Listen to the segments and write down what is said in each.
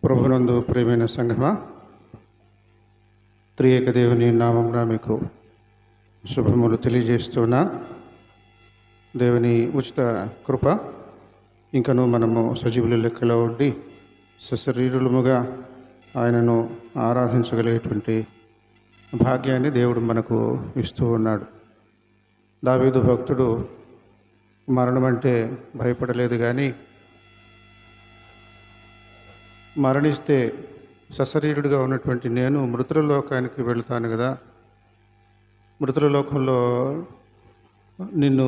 ప్రభునందు ప్రియమైన సంఘమా, త్రియేక దేవుని నామమున మీకు శుభములు తెలియజేస్తున్నా. దేవుని ఉచిత కృప ఇంకను మనము సజీవుల లెక్కలో ఉండి సశరీరులముగా ఆయనను ఆరాధించగలిగేటువంటి భాగ్యాన్ని దేవుడు మనకు ఇస్తూ ఉన్నాడు. దావీదు భక్తుడు మరణం అంటే భయపడలేదు, కానీ మరణిస్తే సశరీరుడిగా ఉన్నటువంటి నేను మృతుల లోకానికి వెళుతాను కదా, మృతుల లోకంలో నిన్ను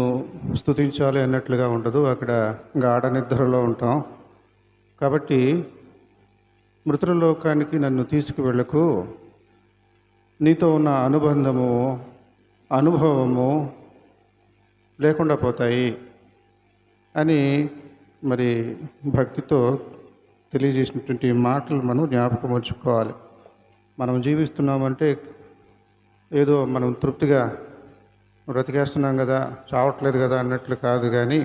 స్తుతించాలి అన్నట్లుగా ఉండదు, అక్కడ గాఢ నిద్రలో ఉంటాం. కాబట్టి మృతుల లోకానికి నన్ను తీసుకువెళ్ళకు, నీతో ఉన్న అనుభవము లేకుండా పోతాయి అని మరి భక్తితో తెలియజేసినటువంటి మాటలు మనం జ్ఞాపకం ఉంచుకోవాలి. మనం జీవిస్తున్నామంటే ఏదో మనం తృప్తిగా బ్రతికేస్తున్నాం కదా, చావట్లేదు కదా అన్నట్లు కాదు, కానీ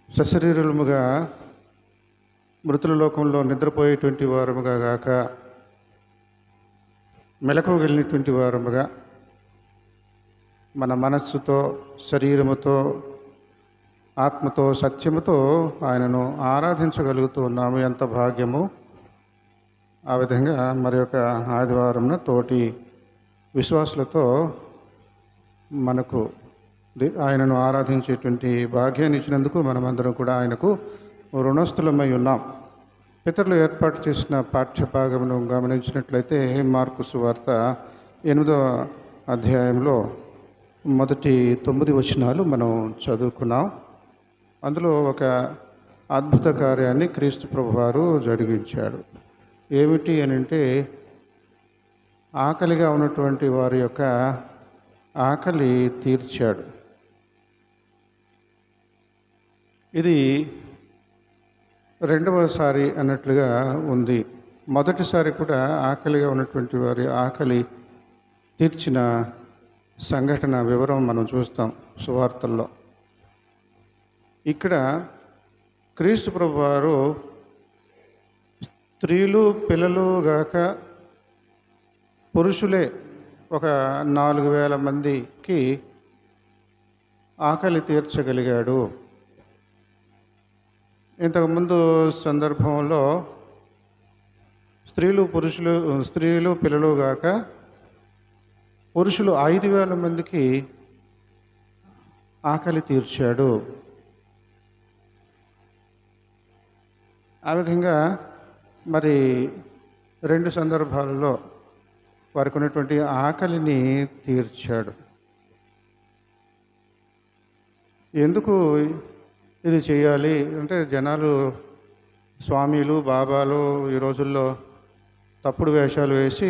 సశరీరులముగా మృతుల లోకంలో నిద్రపోయేటువంటి వారముగా గాక మెలకువగలిగినటువంటి వారముగా మన మనస్సుతో, శరీరముతో, ఆత్మతో, సత్యముతో ఆయనను ఆరాధించగలుగుతూ ఉన్నాము. ఎంత భాగ్యము! ఆ విధంగా మరి యొక్క ఆదివారంన తోటి విశ్వాసులతో మనకు ఆయనను ఆరాధించేటువంటి భాగ్యాన్ని ఇచ్చినందుకు మనమందరం కూడా ఆయనకు రుణస్థులమై ఉన్నాం. పితరులు ఏర్పాటు చేసిన పాఠ్యభాగమును గమనించినట్లయితే మార్కు సువార్త 8వ అధ్యాయంలో మొదటి 9 వచనాలు మనం చదువుకున్నాం. అందులో ఒక అద్భుత కార్యాన్ని క్రీస్తు ప్రభువారు జరిగించాడు. ఏమిటి అని అంటే, ఆకలిగా ఉన్నటువంటి వారి యొక్క ఆకలి తీర్చాడు. ఇది రెండవసారి అన్నట్లుగా ఉంది. మొదటిసారి కూడా ఆకలిగా ఉన్నటువంటి వారి ఆకలి తీర్చిన సంఘటన వివరం మనం చూస్తాం సువార్తల్లో. ఇక్కడ క్రీస్తు ప్రభువారు స్త్రీలు, పిల్లలు గాక పురుషులే ఒక 4,000 మందికి ఆకలి తీర్చగలిగాడు. ఇంతకుముందు సందర్భంలో స్త్రీలు పిల్లలు గాక పురుషులు 5,000 మందికి ఆకలి తీర్చాడు. ఆ విధంగా మరి 2 సందర్భాలలో వారికి ఉన్నటువంటి ఆకలిని తీర్చాడు. ఎందుకు ఇది చేయాలి అంటే, జనాలు, స్వామీలు, బాబాలు ఈ రోజుల్లో తప్పుడు వేషాలు వేసి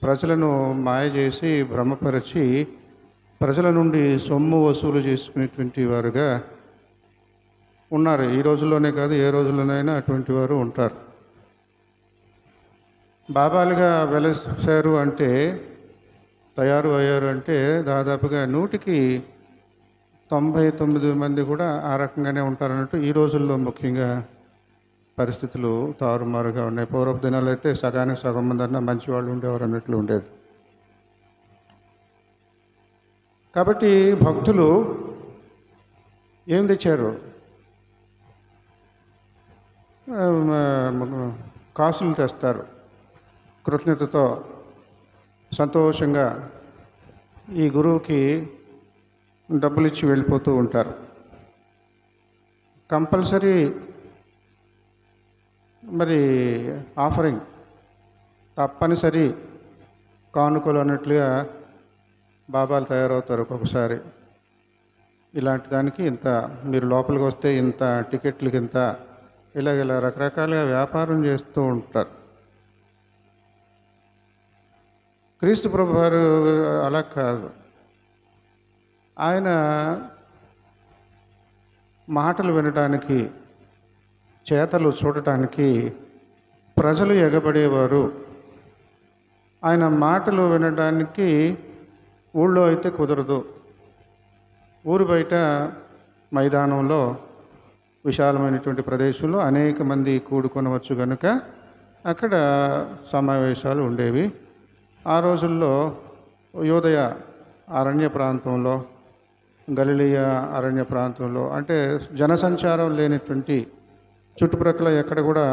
ప్రజలను మాయ చేసి భ్రమపరిచి ప్రజల నుండి సొమ్ము వసూలు చేసుకునేటువంటి వారుగా ఉన్నారు. ఈ రోజుల్లోనే కాదు, ఏ రోజుల్లోనైనా అటువంటి వారు ఉంటారు. బాబాలుగా వెలసారు అంటే, తయారు అయ్యారు అంటే దాదాపుగా 100కి 99 మంది కూడా ఆ రకంగానే ఉంటారన్నట్టు ఈ రోజుల్లో ముఖ్యంగా పరిస్థితులు తారుమారుగా ఉన్నాయి. పూర్వపు దినాలు అయితే సగానికి సగం మంది అన్నా మంచి వాళ్ళు ఉండేవారు అన్నట్లు ఉండేది. కాబట్టి భక్తులు ఏం తెచ్చారు? కాసులు తెస్తారు. కృతజ్ఞతతో సంతోషంగా ఈ గురువుకి డబ్బులు ఇచ్చి వెళ్ళిపోతూ ఉంటారు. కంపల్సరీ మరి ఆఫరింగ్, తప్పనిసరి కానుకలు అన్నట్లుగా బాబాలు తయారవుతారు. ఒక్కొక్కసారి ఇలాంటి దానికి ఇంత, మీరు లోపలికి వస్తే ఇంత, టికెట్లకి ఇంత, ఇలా రకరకాలుగా వ్యాపారం చేస్తూ ఉంటారు. క్రీస్తు ప్రభు వారు అలా కాదు. ఆయన మాటలు వినటానికి, చేతలు చూడటానికి ప్రజలు ఎగబడేవారు. ఆయన మాటలు వినడానికి ఊళ్ళో అయితే కుదరదు. ఊరు బయట మైదానంలో విశాలమైనటువంటి ప్రదేశంలో అనేక మంది కూడుకొనవచ్చు కనుక అక్కడ సమావేశాలు ఉండేవి. ఆ రోజుల్లో యూదయ అరణ్య ప్రాంతంలో, గలిలయ అరణ్య ప్రాంతంలో, అంటే జనసంచారం లేనటువంటి చుట్టుప్రక్కల ఎక్కడ కూడా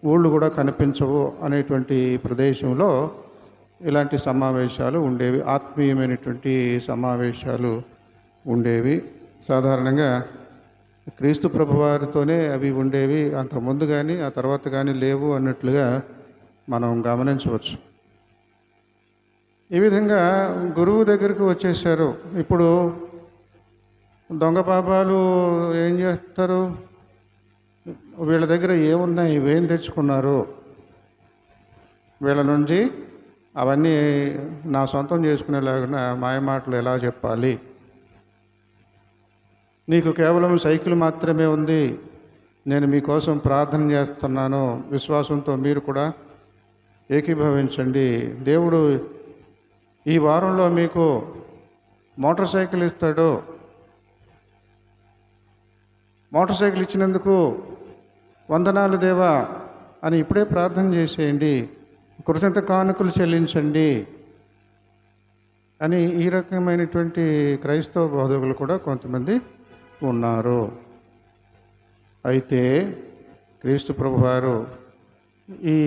ఊళ్ళు కూడా కనిపించవు అనేటువంటి ప్రదేశంలో ఇలాంటి సమావేశాలు ఉండేవి. ఆత్మీయమైనటువంటి సమావేశాలు ఉండేవి. సాధారణంగా క్రీస్తు ప్రభువారితోనే అవి ఉండేవి. అంతకుముందు కానీ ఆ తర్వాత కానీ లేవు అన్నట్లుగా మనం గమనించవచ్చు. ఈ విధంగా గురువు దగ్గరికి వచ్చేసారు. ఇప్పుడు దొంగ పాపాలు ఏం చేస్తారు? వీళ్ళ దగ్గర ఏమున్నాయి, ఇవేం తెచ్చుకున్నారు, వీళ్ళ నుంచి అవన్నీ నా సొంతం చేసుకునేలాగా మాయమాటలు ఎలా చెప్పాలి, నీకు కేవలం సైకిల్ మాత్రమే ఉంది, నేను మీకోసం ప్రార్థన చేస్తున్నాను, విశ్వాసంతో మీరు కూడా ఏకీభవించండి, దేవుడు ఈ వారంలో మీకు మోటార్ సైకిల్ ఇస్తాడు, మోటార్ సైకిల్ ఇచ్చినందుకు వందనాలు దేవా అని ఇప్పుడే ప్రార్థన చేసేయండి, కృతజ్ఞత కానుకలు చెల్లించండి అని ఈ రకమైనటువంటి క్రైస్తవ బోధకులు కూడా కొంతమంది ఉన్నారు. అయితే క్రీస్తు ప్రభువారు ఈ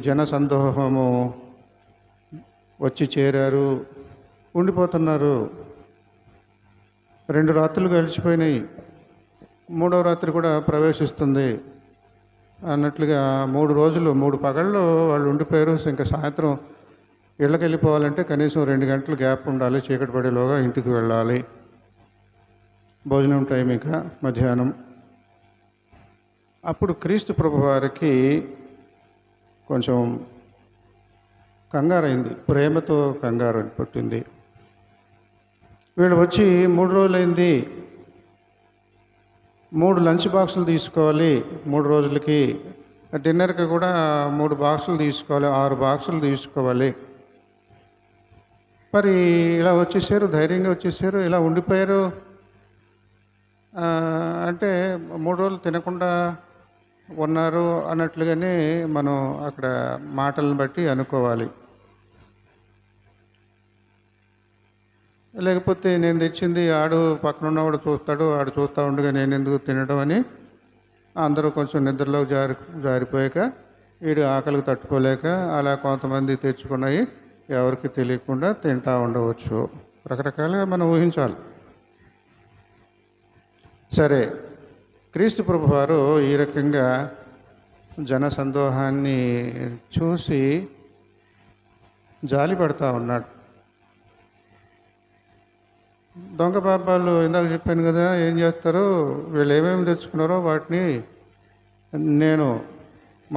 జన సందోహము వచ్చి చేరారు, ఉండిపోతున్నారు. 2 రాత్రులు గడిచిపోయినాయి, 3వ రాత్రి కూడా ప్రవేశిస్తుంది అన్నట్లుగా 3 రోజులు 3 పగళ్ళు వాళ్ళు ఉండిపోయారు. ఇంకా సాయంత్రం ఇళ్ళకి వెళ్ళిపోవాలంటే కనీసం 2 గంటలు గ్యాప్ ఉండాలి, చీకటి పడేలోగా ఇంటికి వెళ్ళాలి. భోజనం టైం ఇక మధ్యాహ్నం. అప్పుడు క్రీస్తు ప్రభువారికి కొంచెం కంగారైంది, ప్రేమతో కంగారు పుట్టింది. వీళ్ళు వచ్చి 3 రోజులైంది, 3 లంచ్ బాక్సులు తీసుకోవాలి, 3 రోజులకి డిన్నర్కి కూడా 3 బాక్సులు తీసుకోవాలి, 6 బాక్సులు తీసుకోవాలి. మరి ఇలా వచ్చేసారు, ధైర్యంగా వచ్చేసారు, ఇలా ఉండిపోయారు అంటే 3 రోజులు తినకుండా ఉన్నారు అన్నట్లుగానే మనం అక్కడ మాటలను బట్టి అనుకోవాలి. లేకపోతే నేను తెచ్చింది ఆడు పక్కన ఉన్నవాడు చూస్తాడు, ఆడు చూస్తూ ఉండగా నేను ఎందుకు తినడం అని అందరూ కొంచెం నిద్రలోకి జారిపోయాక వీడు ఆకలికి తట్టుకోలేక అలా కొంతమంది తెచ్చుకున్నాయి ఎవరికి తెలియకుండా తింటూ ఉండవచ్చు. రకరకాలుగా మనం ఊహించాలి. సరే, క్రీస్తు ప్రభువారు ఈ రకంగా జన సందోహాన్ని చూసి జాలి పడతా ఉన్నాడు. దొంగ పాపాలు ఇందాక చెప్పాను కదా, ఏం చేస్తారో, వీళ్ళు ఏమేమి తెచ్చుకున్నారో వాటిని నేను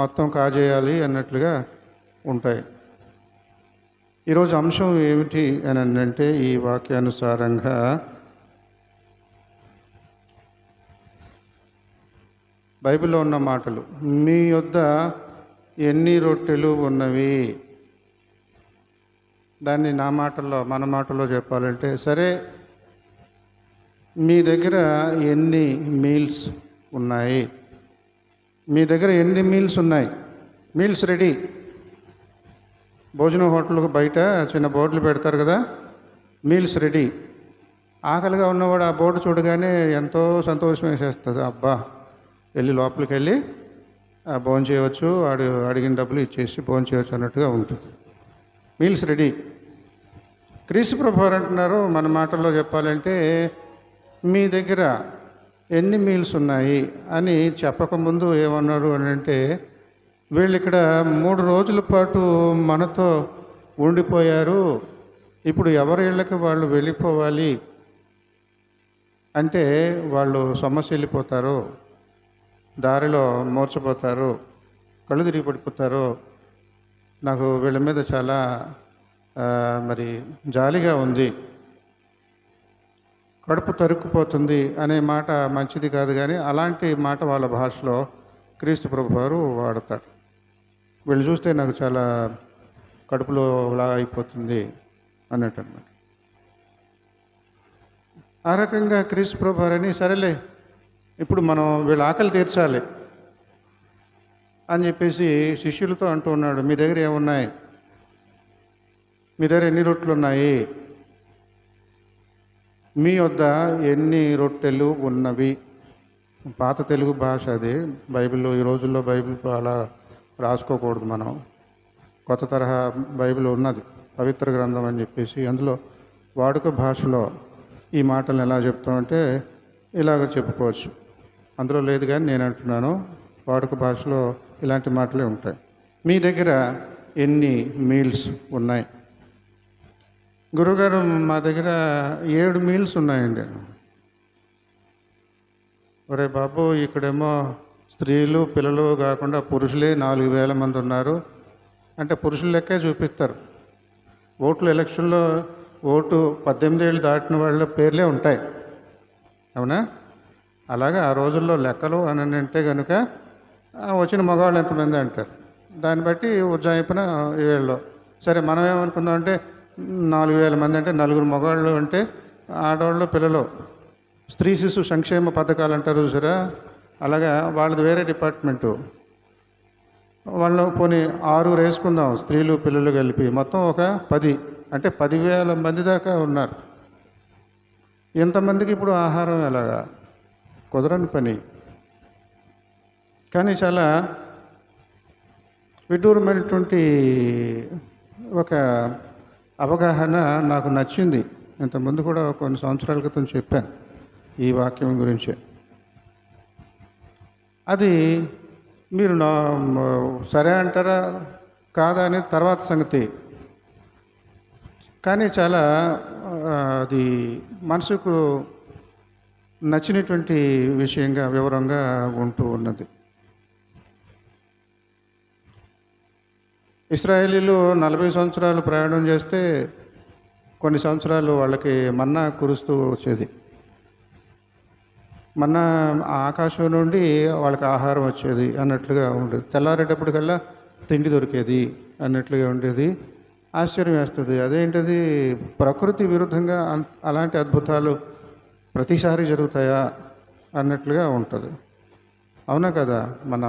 మొత్తం కాజేయాలి అన్నట్లుగా ఉంటాయి. ఈరోజు అంశం ఏమిటి అని అంటే, ఈ వాక్యానుసారంగా బైబిల్లో ఉన్న మాటలు, మీ యొద్ద ఎన్ని రొట్టెలు ఉన్నవి, దాన్ని నా మాటల్లో మన మాటల్లో చెప్పాలంటే, సరే మీ దగ్గర ఎన్ని మీల్స్ ఉన్నాయి, మీ దగ్గర ఎన్ని మీల్స్ ఉన్నాయి, మీల్స్ రెడీ. భోజనం హోటల్కు బయట చిన్న బోర్డులు పెడతారు కదా, మీల్స్ రెడీ. ఆకలిగా ఉన్నవాడు ఆ బోర్డు చూడగానే ఎంతో సంతోషం వేసేస్తుంది, అబ్బా వెళ్ళి లోపలికి వెళ్ళి భోజనం చేయవచ్చు, అడిగిన డబ్బులు ఇచ్చేసి భోజనం చేయవచ్చు అన్నట్టుగా ఉంటుంది. Meals ready. క్రీస్తు ప్రభువారు అంటున్నారు, మన మాటల్లో చెప్పాలంటే, మీ దగ్గర ఎన్ని మీల్స్ ఉన్నాయి అని చెప్పకముందు ఏమన్నారు అని అంటే, వీళ్ళు ఇక్కడ 3 రోజుల పాటు మనతో ఉండిపోయారు, ఇప్పుడు ఎవరి ఇళ్ళకి వాళ్ళు వెళ్ళిపోవాలి అంటే వాళ్ళు సమస్య వెళ్ళిపోతారు, దారిలో మోర్చపోతారు, కళ్ళు తిరిగి పడిపోతారు, నాకు వీళ్ళ మీద చాలా మరి జాలిగా ఉంది, కడుపు తరుక్కుపోతుంది అనే మాట మంచిది కాదు. కానీ అలాంటి మాట వాళ్ళ భాషలో క్రీస్తు ప్రభువారు వాడతారు. వీళ్ళు చూస్తే నాకు చాలా కడుపులో ఇలా అయిపోతుంది అన్నట్టు అన్నమాట. ఆ రకంగా క్రీస్తు ప్రభువారని, సరేలే ఇప్పుడు మనం వీళ్ళ ఆకలి తీర్చాలి అని చెప్పేసి శిష్యులతో అంటూ ఉన్నాడు. మీ దగ్గర ఏమున్నాయి? మీ దగ్గర ఎన్ని రొట్టెలు ఉన్నాయి? మీ వద్ద ఎన్ని రొట్టెలు ఉన్నవి? పాత తెలుగు భాష అది. బైబిల్లో ఈ రోజుల్లో బైబిల్ అలా రాసుకోకూడదు మనం. కొత్త తరహా బైబిల్ ఉన్నది, పవిత్ర గ్రంథం అని చెప్పేసి. అందులో వాడుక భాషలో ఈ మాటలను ఎలా చెప్తామంటే ఇలాగ చెప్పుకోవచ్చు. అందులో లేదు కానీ నేను అంటున్నాను, వాడుక భాషలో ఇలాంటి మాటలే ఉంటాయి. మీ దగ్గర ఎన్ని మీల్స్ ఉన్నాయి? గురువుగారు, మా దగ్గర 7 మీల్స్ ఉన్నాయండి. ఒరే బాబు, ఇక్కడేమో స్త్రీలు పిల్లలు కాకుండా పురుషులే 4,000 మంది ఉన్నారు అంటే పురుషుల లెక్కే చూపిస్తారు. ఓట్లు ఎలక్షన్లో ఓటు 18 ఏళ్ళు దాటిన వాళ్ళ పేర్లే ఉంటాయి, అవునా? అలాగే ఆ రోజుల్లో లెక్కలు అని అంటే కనుక వచ్చిన మగవాళ్ళు ఎంతమంది అంటారు. దాన్ని బట్టి ఉజ్జాయింపున వీళ్ళు. సరే, మనం ఏమనుకుందాం అంటే 4,000 మంది అంటే 4 మగవాళ్ళు అంటే ఆడవాళ్ళు పిల్లలు. స్త్రీ శిశు సంక్షేమ పథకాలు అంటారు చూసారా, అలాగా వాళ్ళది వేరే డిపార్ట్మెంటు. వాళ్ళు పోనీ 6 వేసుకుందాం, స్త్రీలు పిల్లలు కలిపి మొత్తం ఒక 10 అంటే 10,000 మంది దాకా ఉన్నారు. ఇంతమందికి ఇప్పుడు ఆహారం ఎలాగా? కుదరని పని. కానీ చాలా విడ్డూరమైనటువంటి ఒక అవగాహన నాకు నచ్చింది. ఇంతకుముందు కూడా కొన్ని సంవత్సరాల క్రితం చెప్పాను ఈ వాక్యం గురించి. అది మీరు సరే అంటారా కాదా అని తర్వాత సంగతి. కానీ చాలా అది మనసుకు నచ్చినటువంటి విషయంగా వివరంగా ఉంటూ ఉన్నది. ఇశ్రాయేలీలు 40 సంవత్సరాలు ప్రయాణం చేస్తే కొన్ని సంవత్సరాలు వాళ్ళకి మన్నా కురుస్తూ వచ్చేది. మన్నా ఆకాశం నుండి వాళ్ళకి ఆహారం వచ్చేది అన్నట్లుగా ఉండేది. తెల్లారేటప్పటికల్లా తిండి దొరికేది అన్నట్లుగా ఉండేది. ఆశ్చర్యం వేస్తుంది, అదేంటిది ప్రకృతి విరుద్ధంగా అలాంటి అద్భుతాలు ప్రతిసారి జరుగుతాయా అన్నట్లుగా ఉంటుంది. అవునా కదా? మన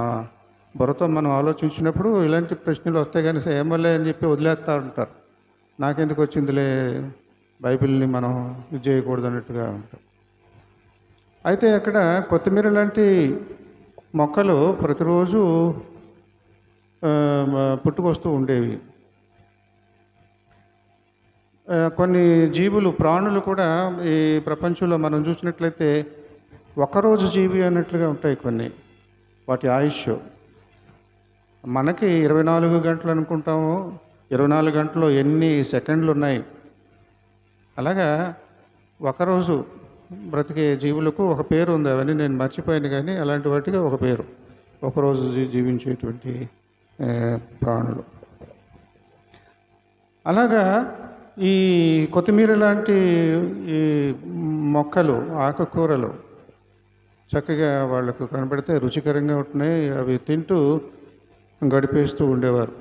బుర్రతో మనం ఆలోచించినప్పుడు ఇలాంటి ప్రశ్నలు వస్తాయి. కానీ ఏమలే అని చెప్పి వదిలేస్తూ ఉంటారు. నాకెందుకు వచ్చిందిలే, బైబిల్ని మనం ఇది చేయకూడదు అన్నట్టుగా ఉంటారు. అయితే అక్కడ కొత్తిమీర లాంటి మొక్కలు ప్రతిరోజు పుట్టుకొస్తూ ఉండేవి. కొన్ని జీవులు, ప్రాణులు కూడా ఈ ప్రపంచంలో మనం చూసినట్లయితే ఒకరోజు జీవి అన్నట్లుగా ఉంటాయి కొన్ని. వాటి ఆయుష్ మనకి 24 గంటలు అనుకుంటాము. 24 గంటల్లో ఎన్ని సెకండ్లు ఉన్నాయి. అలాగా ఒకరోజు బ్రతికే జీవులకు ఒక పేరు ఉంది. అవన్నీ నేను మర్చిపోయాను, కానీ అలాంటి వాటికి ఒక పేరు. ఒకరోజు జీవించేటువంటి ప్రాణులు. అలాగా ఈ కొత్తిమీర లాంటి ఈ మొక్కలు, ఆకుకూరలు చక్కగా వాళ్ళకు కనబడితే రుచికరంగా ఉంటున్నాయి. అవి తింటూ గడిపేస్తూ ఉండేవారు.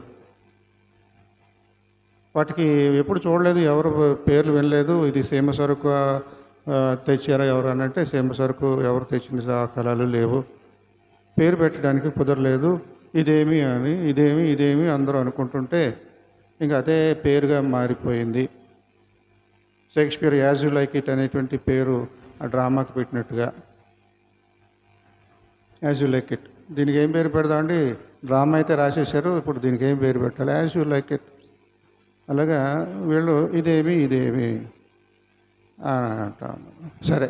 వాటికి ఎప్పుడు చూడలేదు, ఎవరు పేర్లు వినలేదు. ఇది సీమ సరుకు తెచ్చారా ఎవరు అని అంటే సీమ సరుకు ఎవరు తెచ్చిన దాఖలాలు లేవు. పేరు పెట్టడానికి కుదరలేదు. ఇదేమి అని ఇదేమి అందరూ అనుకుంటుంటే ఇంకా అదే పేరుగా మారిపోయింది. Shakespeare as you like it అనేటువంటి పేరు ఆ డ్రామాకి పెట్టినట్టుగా. యాజ్ యు లైక్ ఇట్, దీనికి ఏం పేరు పెడదామండి? డ్రామా అయితే రాసేసారు, ఇప్పుడు దీనికి ఏం పేరు పెట్టాలి? As you like it. అలాగా వీళ్ళు ఇదేమి అని అంటాను. సరే,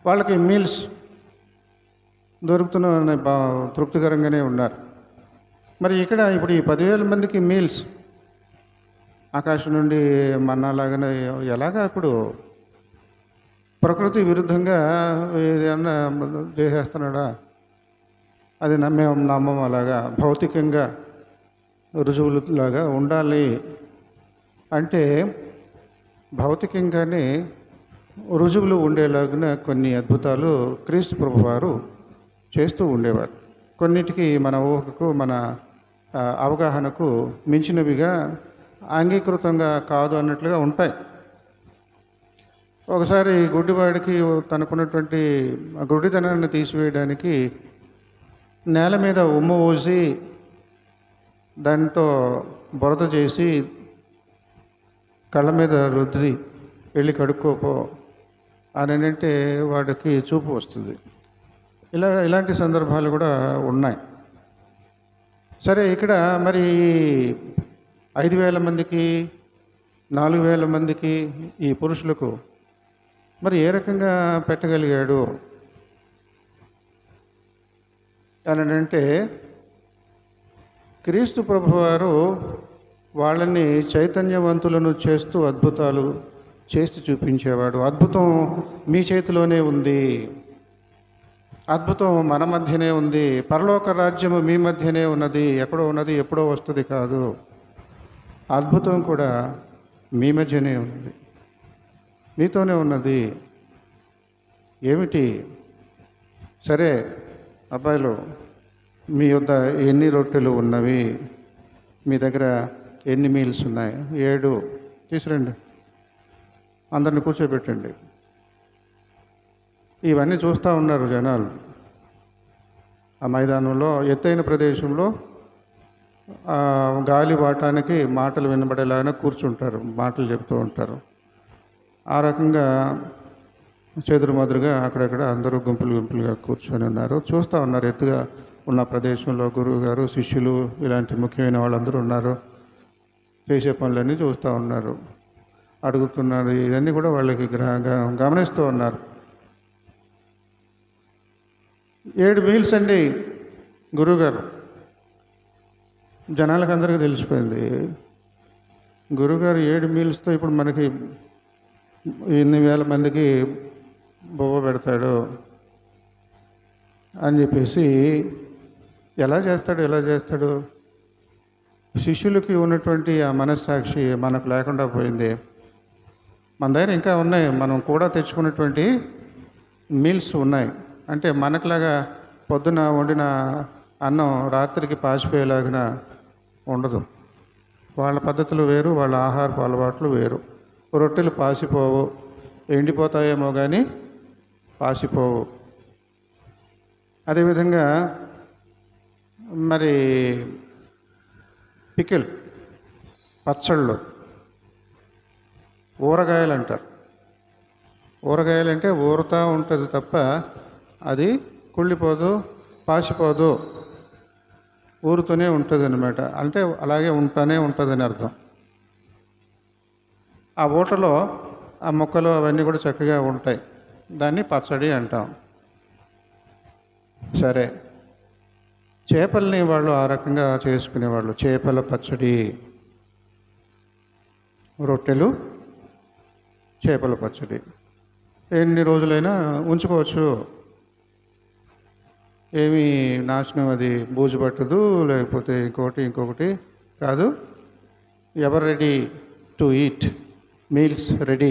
వాళ్ళకి మీల్స్ దొరుకుతున్న తృప్తికరంగానే ఉన్నారు. మరి ఇక్కడ ఇప్పుడు ఈ 10,000 మందికి మీల్స్ ఆకాశం నుండి మన్నాలాగానే ఎలాగా? ఇప్పుడు ప్రకృతి విరుద్ధంగా ఏదన్నా చేసేస్తున్నాడా? అది మేము నమ్మం. అలాగా భౌతికంగా రుజువులాగా ఉండాలి అంటే భౌతికంగానే రుజువులు ఉండేలాగిన కొన్ని అద్భుతాలు క్రీస్తు ప్రభువారు చేస్తూ ఉండేవారు. కొన్నిటికి మన ఊహకు, మన అవగాహనకు మించినవిగా, అంగీకృతంగా కాదు అన్నట్లుగా ఉంటాయి. ఒకసారి గుడ్డివాడికి తనకున్నటువంటి గుడ్డితనాన్ని తీసివేయడానికి నేల మీద ఉమ్ము పోసి దాంతో బురద చేసి కళ్ళ మీద రుద్ది వెళ్ళి కడుక్కోపో అని అంటే వాడికి చూపు వస్తుంది. ఇలాంటి సందర్భాలు కూడా ఉన్నాయి. సరే, ఇక్కడ మరి 5,000 మందికి 4,000 మందికి ఈ పురుషులకు మరి ఏ రకంగా పెట్టగలిగాడు అని అంటే, క్రీస్తు ప్రభువారు వాళ్ళని చైతన్యవంతులను చేస్తూ అద్భుతాలు చేసి చూపించేవాడు. అద్భుతం మీ చేతిలోనే ఉంది, అద్భుతం మన మధ్యనే ఉంది, పరలోక రాజ్యము మీ మధ్యనే ఉన్నది, ఎక్కడో ఉన్నది ఎప్పుడో వస్తుంది కాదు, అద్భుతం కూడా మీ మధ్యనే ఉన్నది, మీతోనే ఉన్నది. ఏమిటి? సరే అబ్బాయిలు, మీ వద్ద ఎన్ని రొట్టెలు ఉన్నవి, మీ దగ్గర ఎన్ని మీల్స్ ఉన్నాయి? 7 తీసురండి, అందరిని కూర్చోబెట్టండి. ఇవన్నీ చూస్తూ ఉన్నారు జనాలు. ఆ మైదానంలో ఎత్తైన ప్రదేశంలో గాలి వాటానికి మాటలు వినబడేలాగానే కూర్చుంటారు, మాటలు చెప్తూ ఉంటారు. ఆ రకంగా చెదురుమదురుగా అక్కడక్కడ అందరూ గుంపులు గుంపులుగా కూర్చొని ఉన్నారు, చూస్తూ ఉన్నారు. ఎత్తుగా ఉన్న ప్రదేశంలో గురువు గారు, శిష్యులు, ఇలాంటి ముఖ్యమైన వాళ్ళందరూ ఉన్నారు. చేసే పనులన్నీ చూస్తూ ఉన్నారు, అడుగుతున్నారు. ఇవన్నీ కూడా వాళ్ళకి గమనిస్తూ ఉన్నారు. 7 మీల్స్ అండి గురువుగారు. జనాలకు అందరికీ తెలిసిపోయింది, గురువుగారు 7 మీల్స్తో ఇప్పుడు మనకి ఎన్ని వేల మందికి బొవ్వ పెడతాడు అని చెప్పేసి, ఎలా చేస్తాడు? శిష్యులకి ఉన్నటువంటి ఆ మనస్సాక్షి మనకు లేకుండా పోయింది. మన దగ్గర ఇంకా ఉన్నాయి, మనం కూడా తెచ్చుకున్నటువంటి మీల్స్ ఉన్నాయి. అంటే మనకులాగా పొద్దున వండిన అన్నం రాత్రికి పాసిపోయేలాగా ఉండదు. వాళ్ళ పద్ధతులు వేరు, వాళ్ళ ఆహారపు అలవాట్లు వేరు. రొట్టెలు పాసిపోవు, ఎండిపోతాయేమో కానీ పాసిపోవు. అదేవిధంగా మరి పికిల్, పచ్చళ్ళు, ఊరగాయలు అంటారు. ఊరగాయలు అంటే ఊరుతూ ఉంటుంది తప్ప అది కుళ్ళిపోదు, పాసిపోదు, ఊరుతూనే ఉంటుంది అన్నమాట. అంటే అలాగే ఉంటూనే ఉంటుందని అర్థం. ఆ ఊటలో ఆ మొక్కలు అవన్నీ కూడా చక్కగా ఉంటాయి, దాన్ని పచ్చడి అంటాం. సరే, చేపల్ని వాళ్ళు ఆ రకంగా చేసుకునేవాళ్ళు. చేపల పచ్చడి, రొట్టెలు, చేపల పచ్చడి ఎన్ని రోజులైనా ఉంచుకోవచ్చు, ఏమీ నాశనం, అది బూజు పట్టదు, లేకపోతే ఇంకొకటి కాదు. Ever ready to eat, meals ready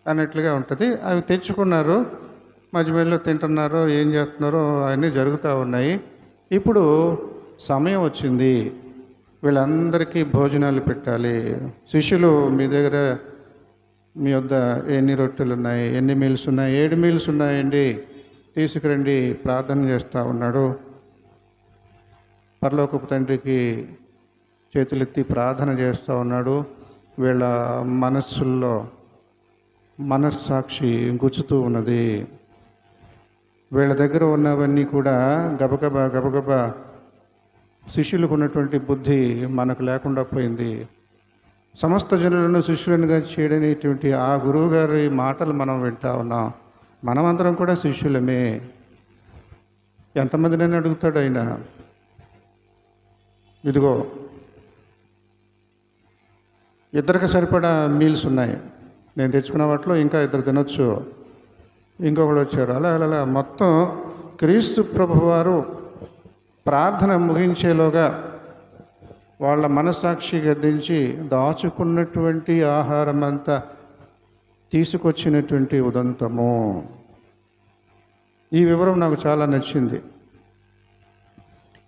అన్నట్లుగా ఉంటుంది. అవి తెచ్చుకున్నారు, మధ్య మధ్యలో తింటున్నారు, ఏం చేస్తున్నారో అవన్నీ జరుగుతూ ఉన్నాయి. ఇప్పుడు సమయం వచ్చింది, వీళ్ళందరికీ భోజనాలు పెట్టాలి. శిష్యులు, మీ దగ్గర మీ వద్ద ఎన్ని రొట్టెలు ఉన్నాయి, ఎన్ని మీల్స్ ఉన్నాయి? 7 మీల్స్ ఉన్నాయండి, తీసుకురండి, ప్రార్థన చేస్తూ ఉన్నాడు. పరలోకపు తండ్రికి చేతులెత్తి ప్రార్థన చేస్తూ ఉన్నాడు. వీళ్ళ మనస్సుల్లో మనస్సాక్షి గుచ్చుతూ ఉన్నది. వీళ్ళ దగ్గర ఉన్నవన్నీ కూడా గబగబా శిష్యులకు ఉన్నటువంటి బుద్ధి మనకు లేకుండా పోయింది. సమస్త జనులను శిష్యులనుగా చేయడనేటువంటి ఆ గురువు గారి మాటలు మనం వింటా ఉన్నాం. మనమందరం కూడా శిష్యులమే. ఎంతమందినైనా అడుగుతాడు ఆయన, ఇదిగో ఇద్దరికి సరిపడా మీల్స్ ఉన్నాయి, నేను తెచ్చుకున్న వాటిలో ఇంకా 2 తినొచ్చు, ఇంకొకడు వచ్చారు. అలా మొత్తం క్రీస్తు ప్రభువారు ప్రార్థన ముగించేలోగా వాళ్ళ మనస్సాక్షి గద్దించి దాచుకున్నటువంటి ఆహారం అంతా తీసుకొచ్చినటువంటి ఉదంతము. ఈ వివరం నాకు చాలా నచ్చింది.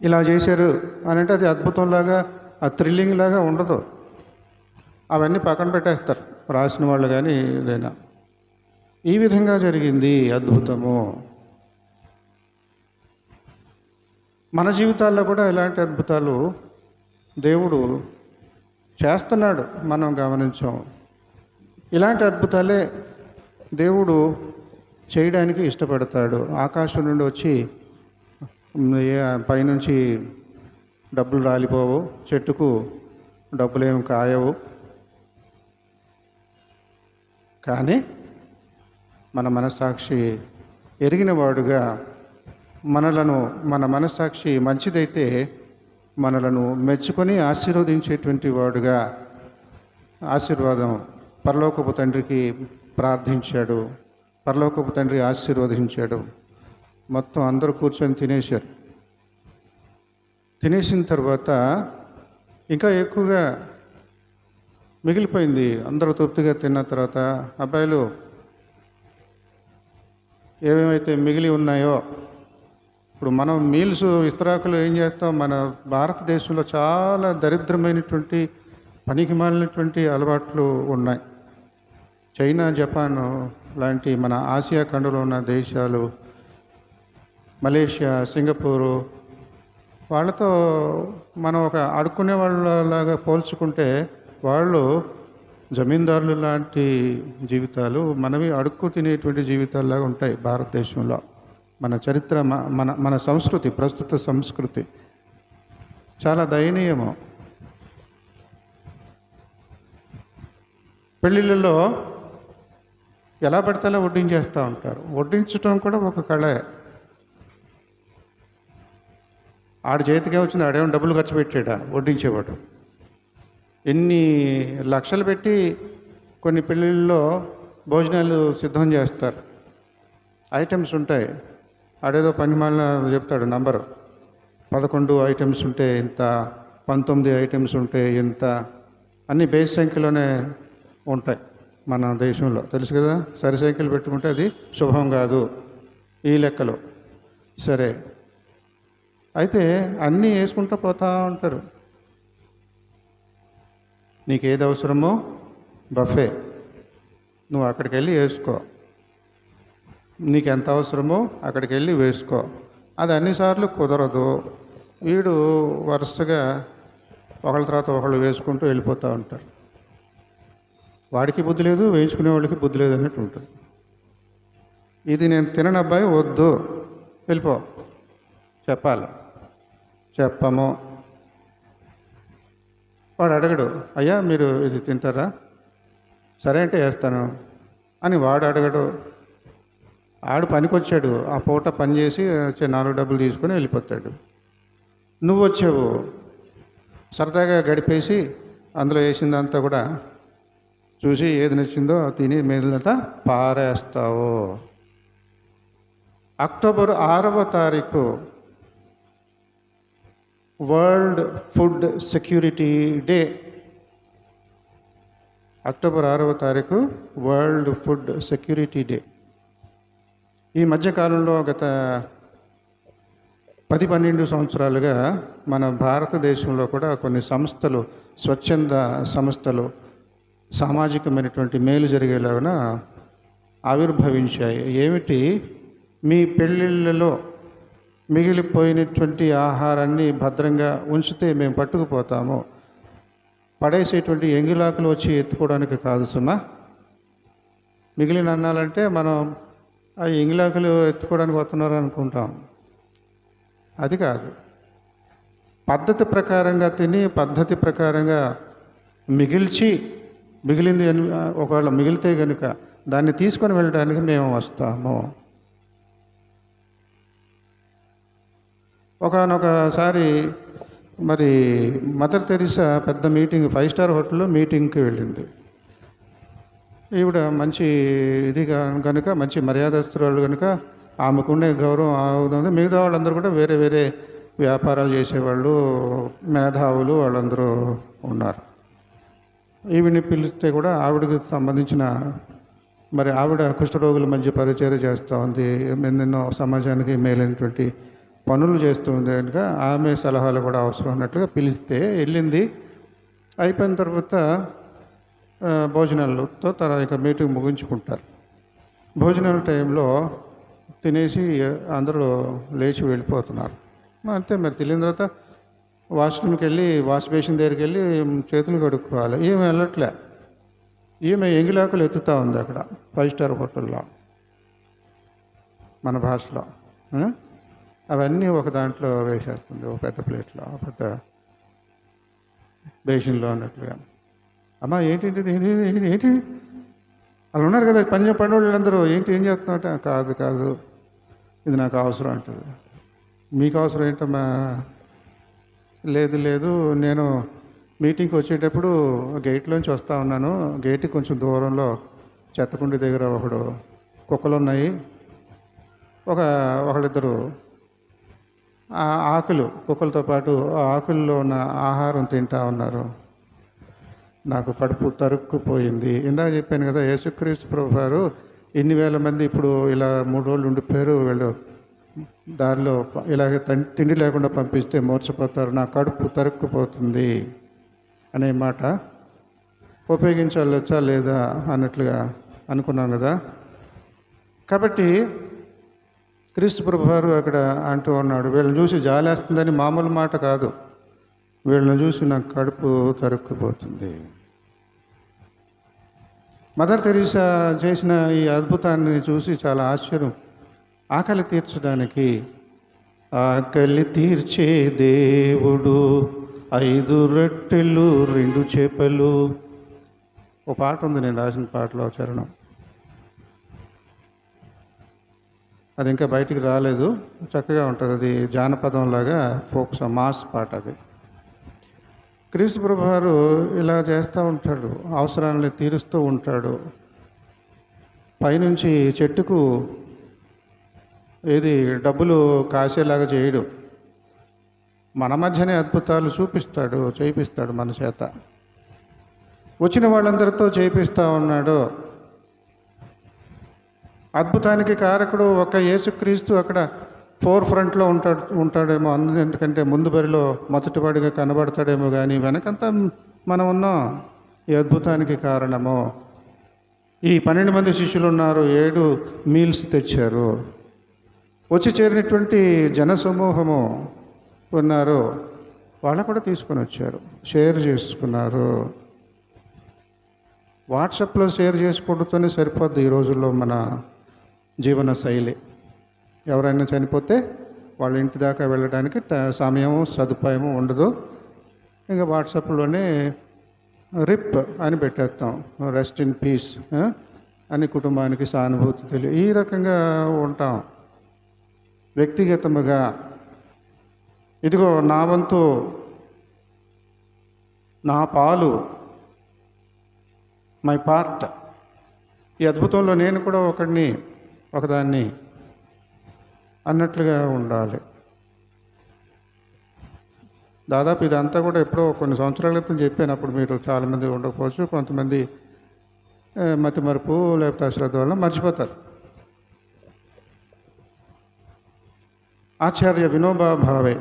ఇలా చేశారు అని అంటే అది అద్భుతంలాగా, ఆ థ్రిల్లింగ్ లాగా ఉండదు. అవన్నీ పక్కన పెట్టేస్తారు. రాసిన వాళ్ళు కానీ ఏదైనా. ఈ విధంగా జరిగింది అద్భుతము. మన జీవితాల్లో కూడా ఇలాంటి అద్భుతాలు దేవుడు చేస్తున్నాడు, మనం గమనించాం. ఇలాంటి అద్భుతాలే దేవుడు చేయడానికి ఇష్టపడతాడు. ఆకాశం నుండి వచ్చి పైనుంచి డబ్బులు రాలిపోవు, చెట్టుకు డబ్బులేమి కాయవు. కానీ మన మనస్సాక్షి ఎరిగిన వాడుగా మన మనస్సాక్షి మంచిదైతే మనలను మెచ్చుకొని ఆశీర్వదించేటువంటి వాడుగా ఆశీర్వాదం పరలోకపు తండ్రికి ప్రార్థించాడు. పరలోకపు తండ్రి ఆశీర్వదించాడు. మొత్తం అందరూ కూర్చొని తినేశారు. తినేసిన తర్వాత ఇంకా ఎక్కువగా మిగిలిపోయింది. అందరూ తృప్తిగా తిన్న తర్వాత, అబ్బాయిలు ఏమేమైతే మిగిలి ఉన్నాయో, ఇప్పుడు మనం మీల్స్ విస్తరాకులు ఏం చేస్తాం, మన భారతదేశంలో చాలా దరిద్రమైనటువంటి పనికి మాలినటువంటి అలవాట్లు ఉన్నాయి. చైనా, జపాన్ లాంటి మన ఆసియా ఖండంలో ఉన్న దేశాలు, మలేషియా, సింగపూరు, వాళ్ళతో మనం ఒక ఆడుకునే వాళ్ళలాగా పోల్చుకుంటే వాళ్ళు జమీందారులు లాంటి జీవితాలు, మనవి అడుక్కు తినేటువంటి జీవితాల్లాగా ఉంటాయి భారతదేశంలో. మన చరిత్ర, మన సంస్కృతి, ప్రస్తుత సంస్కృతి చాలా దయనీయము. పెళ్ళిళ్ళలో ఎలా పడితే అలా వడ్డించేస్తూ ఉంటారు. వడ్డించడం కూడా ఒక కళే. ఆడి చేతికే వచ్చింది, ఆడేమో డబ్బులు ఖర్చు పెట్టాడా వడ్డించేవాడు. ఎన్ని లక్షలు పెట్టి కొన్ని పెళ్ళిళ్ళలో భోజనాలు సిద్ధం చేస్తారు. ఐటమ్స్ ఉంటాయి. ఆడేదో పనిమాల చెప్తాడు నంబరు, 11 ఐటమ్స్ ఉంటే ఇంత, 19 ఐటమ్స్ ఉంటే ఇంత, అన్ని బేస్ సంఖ్యలోనే ఉంటాయి మన దేశంలో, తెలుసు కదా. సరి సంఖ్యలు పెట్టుకుంటే అది శుభం కాదు ఈ లెక్కలో. సరే, అయితే అన్నీ వేసుకుంటూ పోతూ ఉంటారు. నీకు ఏది అవసరమో బఫే, నువ్వు అక్కడికి వెళ్ళి వేసుకో. నీకు ఎంత అవసరమో అక్కడికి వెళ్ళి వేసుకో. అది అన్నిసార్లు కుదరదు. వీడు వరుసగా ఒకళ్ళ తర్వాత ఒకళ్ళు వేసుకుంటూ వెళ్ళిపోతూ ఉంటారు. వాడికి బుద్ధి లేదు, వేయించుకునే వాళ్ళకి బుద్ధి లేదు అన్నట్టు ఉంటుంది. ఇది నేను తినని అబ్బాయి, వద్దు, వెళ్ళిపో చెప్పాలి. చెప్పము. వాడు అడగడు, అయ్యా మీరు ఇది తింటారా, సరే అంటే వేస్తాను అని వాడు అడగడు. ఆడు పనికొచ్చాడు, ఆ పూట పని చేసి 4 డబ్బులు తీసుకొని వెళ్ళిపోతాడు. నువ్వు వచ్చావు, సరదాగా గడిపేసి అందులో వేసిందంతా కూడా చూసి ఏది నచ్చిందో తిని మిగిలినంతా పారేస్తావు. అక్టోబర్ 6వ తారీఖు world food security day. October 6వ తారీఖు వరల్డ్ ఫుడ్ సెక్యూరిటీ డే. ఈ మధ్యకాలంలో గత 10-12 సంవత్సరాలుగా మన భారతదేశంలో కూడా కొన్ని సంస్థలు, స్వచ్ఛంద సంస్థలు సామాజికమైనటువంటి మేలు జరిగేలాగా ఆవిర్భవించాయి. ఏమిటి, మీ పెళ్ళిళ్ళలో మిగిలిపోయినటువంటి ఆహారాన్ని భద్రంగా ఉంచితే మేము పట్టుకుపోతాము. పడేసేటువంటి ఎంగిలాకులు వచ్చి ఎత్తుకోవడానికి కాదు సుమా. మిగిలిన అన్నాలంటే మనం ఆ ఎంగిలాకులు ఎత్తుకోవడానికి వస్తున్నారు అనుకుంటాం. అది కాదు. పద్ధతి ప్రకారంగా తిని, పద్ధతి ప్రకారంగా మిగిలింది ఒకవేళ మిగిలితే కనుక దాన్ని తీసుకొని వెళ్ళడానికి మేము వస్తాము. ఒకనొకసారి మరి మదర్ తెరీసా పెద్ద మీటింగ్, 5 స్టార్ హోటల్లో మీటింగ్కి వెళ్ళింది. ఈవిడ మంచి ఇది కనుక, మంచి మర్యాదస్తురాలు కనుక ఆమెకుండే గౌరవం అవుతుంది. మిగతా వాళ్ళందరూ కూడా వేరే వేరే వ్యాపారాలు చేసేవాళ్ళు, మేధావులు వాళ్ళందరూ ఉన్నారు. ఈవిని పిలిస్తే కూడా ఆవిడకి సంబంధించిన మరి ఆవిడ కుష్ఠరోగుల మధ్య పరిచర్య చేస్తూ ఉంది, ఎన్నెన్నో సమాజానికి మేలైనటువంటి పనులు చేస్తూ ఉంది కనుక ఆమె సలహాలు కూడా అవసరం అన్నట్లుగా పిలిస్తే వెళ్ళింది. అయిపోయిన తర్వాత భోజనాలతో ఇక మీటింగ్ ముగించుకుంటారు. భోజనాల టైంలో తినేసి అందరూ లేచి వెళ్ళిపోతున్నారు. అంతే మరి తెలియని తర్వాత వాష్రూమ్కి వెళ్ళి వాష్ బేసిన్ దగ్గరికి వెళ్ళి చేతులు కడుక్కోవాలి. ఏమి వెళ్ళట్లే, ఈమె ఎంగిలాకులు ఎత్తుతూ ఉంది అక్కడ 5 స్టార్ హోటల్లో మన భాషలో. అవన్నీ ఒక దాంట్లో వేసేస్తుంది, ఒక పెద్ద ప్లేట్లో, పెద్ద బేసిన్లో అన్నట్లుగా. అమ్మ ఏంటి ఏంటి అలా ఉన్నారు కదా పని వాళ్ళందరూ, ఏం చేస్తున్నట్ట, కాదు ఇది నాకు అవసరం అంటుంది. మీకు అవసరం ఏంటమ్మా? లేదు నేను మీటింగ్కి వచ్చేటప్పుడు గేట్లోంచి వస్తూ ఉన్నాను, గేట్కి కొంచెం దూరంలో చెత్తకుండి దగ్గర కుక్కలు ఉన్నాయి, ఒకళ్ళిద్దరు ఆకులు కుక్కలతో పాటు ఆకుల్లో ఉన్న ఆహారం తింటా ఉన్నారు. నాకు కడుపు తరుక్కుపోయింది. ఇందాక చెప్పాను కదా, యేసుక్రీస్తు ప్రభు గారు ఇన్ని వేల మంది ఇప్పుడు ఇలా 3 రోజులు ఉండిపోయారు, వీళ్ళు దారిలో ఇలాగే తిండి లేకుండా పంపిస్తే మూర్చపోతారు, నా కడుపు తరుక్కుపోతుంది అనే మాట ఉపయోగించాలొచ్చా లేదా అన్నట్లుగా అనుకున్నాం కదా. కాబట్టి క్రీస్తు ప్రభు గారు అక్కడ అంటూ ఉన్నాడు, వీళ్ళని చూసి జాలేస్తుందని మామూలు మాట కాదు, వీళ్ళని చూసి నాకు కడుపు తరుక్కుపోతుంది. మదర్ తెరీసా చేసిన ఈ అద్భుతాన్ని చూసి చాలా ఆశ్చర్యం. ఆకలి తీర్చడానికి ఆకలి తీర్చే దేవుడు, 5 రొట్టెలు 2 చేపలు. ఒక పాట ఉంది, నేను రాసిన పాటలో చరణం, అది ఇంకా బయటికి రాలేదు, చక్కగా ఉంటుంది. అది జానపదంలాగా ఫోక్స్ మాస్ పాట. అది క్రీస్తు ప్రభు గారు ఇలా చేస్తూ ఉంటాడు, అవసరాన్ని తీరుస్తూ ఉంటాడు. పైనుంచి చెట్టుకు ఏది డబ్బులు కాసేలాగా చేయడు, మన మధ్యనే అద్భుతాలు చేయిస్తాడు మన చేత. వచ్చిన వాళ్ళందరితో చేయిస్తూ ఉన్నాడు. అద్భుతానికి కారకుడు ఒక యేసుక్రీస్తు అక్కడ ఫోర్ ఫ్రంట్లో ఉంటాడేమో, ఎందుకంటే ముందు బరిలో మొదటివాడిగా కనబడతాడేమో, కానీ వెనకంతా మనం ఉన్నాం. ఈ అద్భుతానికి కారణము ఈ 12 మంది శిష్యులు ఉన్నారు, 7 మీల్స్ తెచ్చారు. వచ్చి చేరినటువంటి జనసమూహము ఉన్నారు, వాళ్ళు కూడా తీసుకొని వచ్చారు, షేర్ చేసుకున్నారు. వాట్సాప్లో షేర్ చేసుకోవడంతోనే సరిపోద్ది ఈ రోజుల్లో మన జీవన శైలి. ఎవరైనా చనిపోతే వాళ్ళ ఇంటి దాకా వెళ్ళడానికి సమయము సదుపాయము ఉండదు, ఇంకా వాట్సాప్లోనే రిప్ అని పెట్టేస్తాం, రెస్ట్ ఇన్ పీస్ అని కుటుంబానికి సానుభూతి తెలియ, ఈ రకంగా ఉంటాం. వ్యక్తిగతముగా ఇదిగో నా వంతు, నా పాలు, మై పార్ట్, ఈ అద్భుతంలో నేను కూడా ఒకదాన్ని అన్నట్లుగా ఉండాలి. దాదాపు ఇదంతా కూడా ఎప్పుడో కొన్ని సంవత్సరాల క్రితం చెప్పాను, అప్పుడు మీరు చాలామంది ఉండకపోవచ్చు, కొంతమంది మతిమరుపు లేకపోతే అశ్రద్ధ వల్ల మర్చిపోతారు. ఆచార్య వినోబా భావే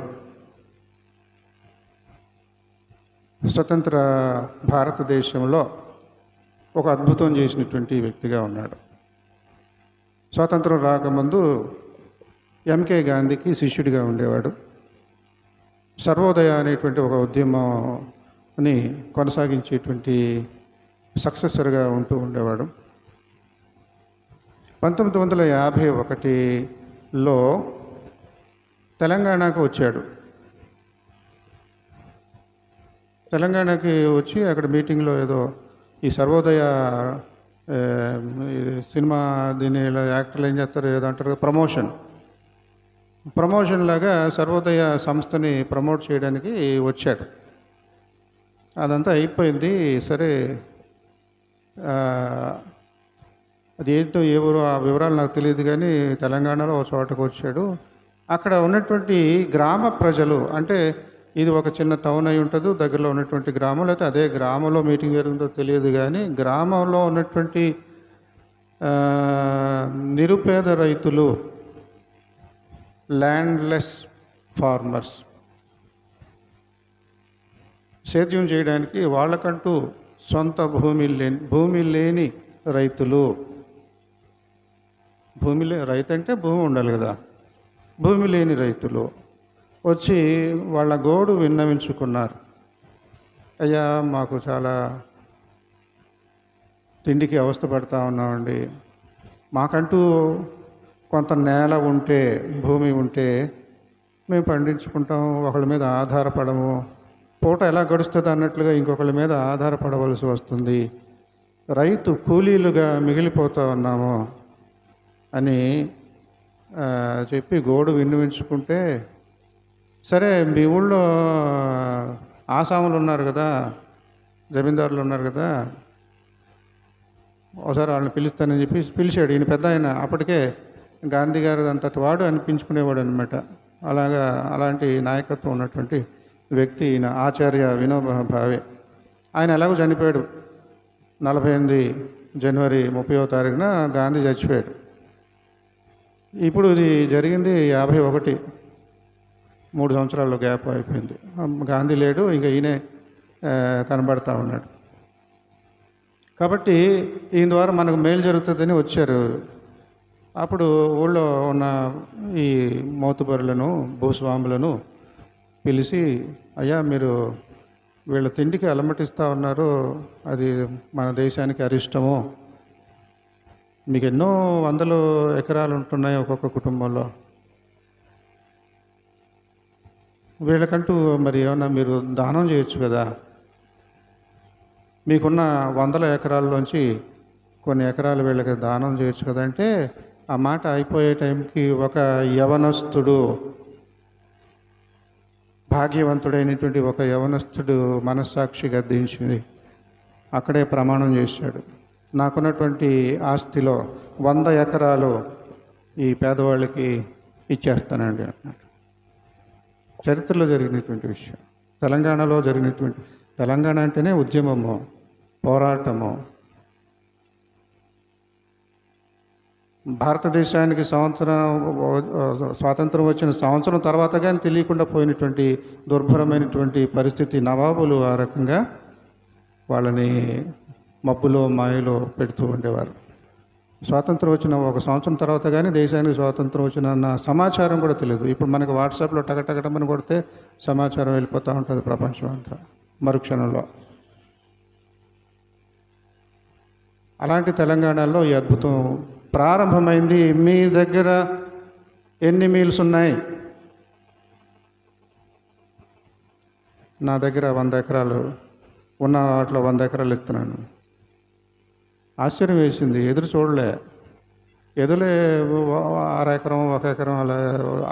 స్వతంత్ర భారతదేశంలో ఒక అద్భుతం చేసినటువంటి వ్యక్తిగా ఉన్నాడు. స్వాతంత్రం రాకముందు ఎంకే గాంధీకి శిష్యుడిగా ఉండేవాడు. సర్వోదయ అనేటువంటి ఒక ఉద్యమాన్ని కొనసాగించేటువంటి సక్సెసర్గా ఉంటూ ఉండేవాడు. 1951లో తెలంగాణకు వచ్చాడు. తెలంగాణకి వచ్చి అక్కడ మీటింగ్లో ఏదో ఈ సర్వోదయ సినిమా దీన్ని ఇలా యాక్టర్లు ఏం చేస్తారు, ఏదో అంటారు ప్రమోషన్ లాగా సర్వోదయ సంస్థని ప్రమోట్ చేయడానికి వచ్చాడు. అదంతా అయిపోయింది. సరే, అది ఏంటో ఎవరు ఆ వివరాలు నాకు తెలియదు, కానీ తెలంగాణలో ఒక చోటకు వచ్చాడు. అక్కడ ఉన్నటువంటి గ్రామ ప్రజలు, అంటే ఇది ఒక చిన్న టౌన్ అయి ఉంటుంది, దగ్గరలో ఉన్నటువంటి గ్రామం, లేకపోతే అదే గ్రామంలో మీటింగ్ జరుగుతుందో తెలియదు, కానీ గ్రామంలో ఉన్నటువంటి నిరుపేద రైతులు, ల్యాండ్లెస్ ఫార్మర్స్, సేద్యం చేయడానికి వాళ్ళకంటూ సొంత భూమి లేని రైతులు. రైతు అంటే భూమి ఉండాలి కదా. భూమి లేని రైతులు వచ్చి వాళ్ళ గోడు విన్నవించుకున్నారు. అయ్యా, మాకు చాలా తిండికి అవస్థ పడతా ఉన్నామండి. మాకంటూ కొంత నేల ఉంటే, భూమి ఉంటే మేము పండించుకుంటాం, ఒకళ్ళ మీద ఆధారపడము. పూట ఎలా గడుస్తుంది అన్నట్లుగా ఇంకొకళ్ళ మీద ఆధారపడవలసి వస్తుంది. రైతు కూలీలుగా మిగిలిపోతూ ఉన్నాము అని చెప్పి గోడు విన్నవించుకుంటే, సరే మీ ఊళ్ళో ఆసాములు ఉన్నారు కదా, జమీందారులు ఉన్నారు కదా, ఒకసారి వాళ్ళని పిలుస్తానని చెప్పి పిలిచాడు. ఈయన పెద్ద ఆయన, అప్పటికే గాంధీ గారు అంతటి వాడు అనిపించుకునేవాడు అనమాట. అలాంటి నాయకత్వం ఉన్నటువంటి వ్యక్తి ఈయన, ఆచార్య వినోబా భావే. ఆయన ఎలాగో చనిపోయాడు. 48 జనవరి 30వ తారీఖున గాంధీ చచ్చిపోయాడు. ఇప్పుడు ఇది జరిగింది 51, 3 సంవత్సరాల్లో గ్యాప్ అయిపోయింది. గాంధీ లేడు, ఇంకా ఈయనే కనబడతా ఉన్నాడు. కాబట్టి ఈయన ద్వారా మనకు మేలు జరుగుతుందని వచ్చారు. అప్పుడు ఊళ్ళో ఉన్న ఈ మోతుబరులను, భూస్వాములను పిలిచి, అయ్యా, మీరు వీళ్ళ తిండికి అలమటిస్తూ ఉన్నారు, అది మన దేశానికి అరిష్టము. మీకు ఎన్నో వందల ఎకరాలు ఉంటున్నాయి ఒక్కొక్క కుటుంబంలో, వీళ్ళకంటూ మరి ఏమన్నా మీరు దానం చేయొచ్చు కదా. మీకున్న 100 ఎకరాల్లోంచి కొన్ని ఎకరాలు వీళ్ళకి దానం చేయొచ్చు కదా అంటే, ఆ మాట అయిపోయే టైంకి ఒక యవనస్తుడు, భాగ్యవంతుడైనటువంటి ఒక యవనస్తుడు మనస్సాక్షి గద్దించింది. అక్కడే ప్రమాణం చేశాడు, నాకున్నటువంటి ఆస్తిలో 100 ఎకరాలు ఈ పేదవాళ్ళకి ఇచ్చేస్తానండి అన్నాడు. చరిత్రలో జరిగినటువంటి విషయం, తెలంగాణలో జరిగినటువంటి. తెలంగాణ అంటేనే ఉద్యమము, పోరాటము. భారతదేశానికి స్వాతంత్రం వచ్చిన సంవత్సరం తర్వాత కానీ తెలియకుండా పోయినటువంటి దుర్భరమైనటువంటి పరిస్థితి. నవాబులు ఆ రకంగా వాళ్ళని మబ్బులో మాయలో పెడుతూ ఉండేవారు. స్వాతంత్రం వచ్చిన 1 సంవత్సరం తర్వాత కానీ దేశానికి స్వాతంత్రం వచ్చిన సమాచారం కూడా తెలియదు. ఇప్పుడు మనకి వాట్సాప్లో టకటకటమని కొడితే సమాచారం వెళ్ళిపోతూ ఉంటుంది ప్రపంచం అంతా మరుక్షణంలో. అలాంటి తెలంగాణలో ఈ అద్భుతం ప్రారంభమైంది. మీ దగ్గర ఎన్ని మీల్స్ ఉన్నాయి? నా దగ్గర 100 ఎకరాలు ఉన్న వాటిలో 100 ఎకరాలు ఇస్తున్నాను. ఆశ్చర్యం వేసింది, ఎదురు చూడలే. ఎదులే 6 ఎకరం 1 ఎకరం అలా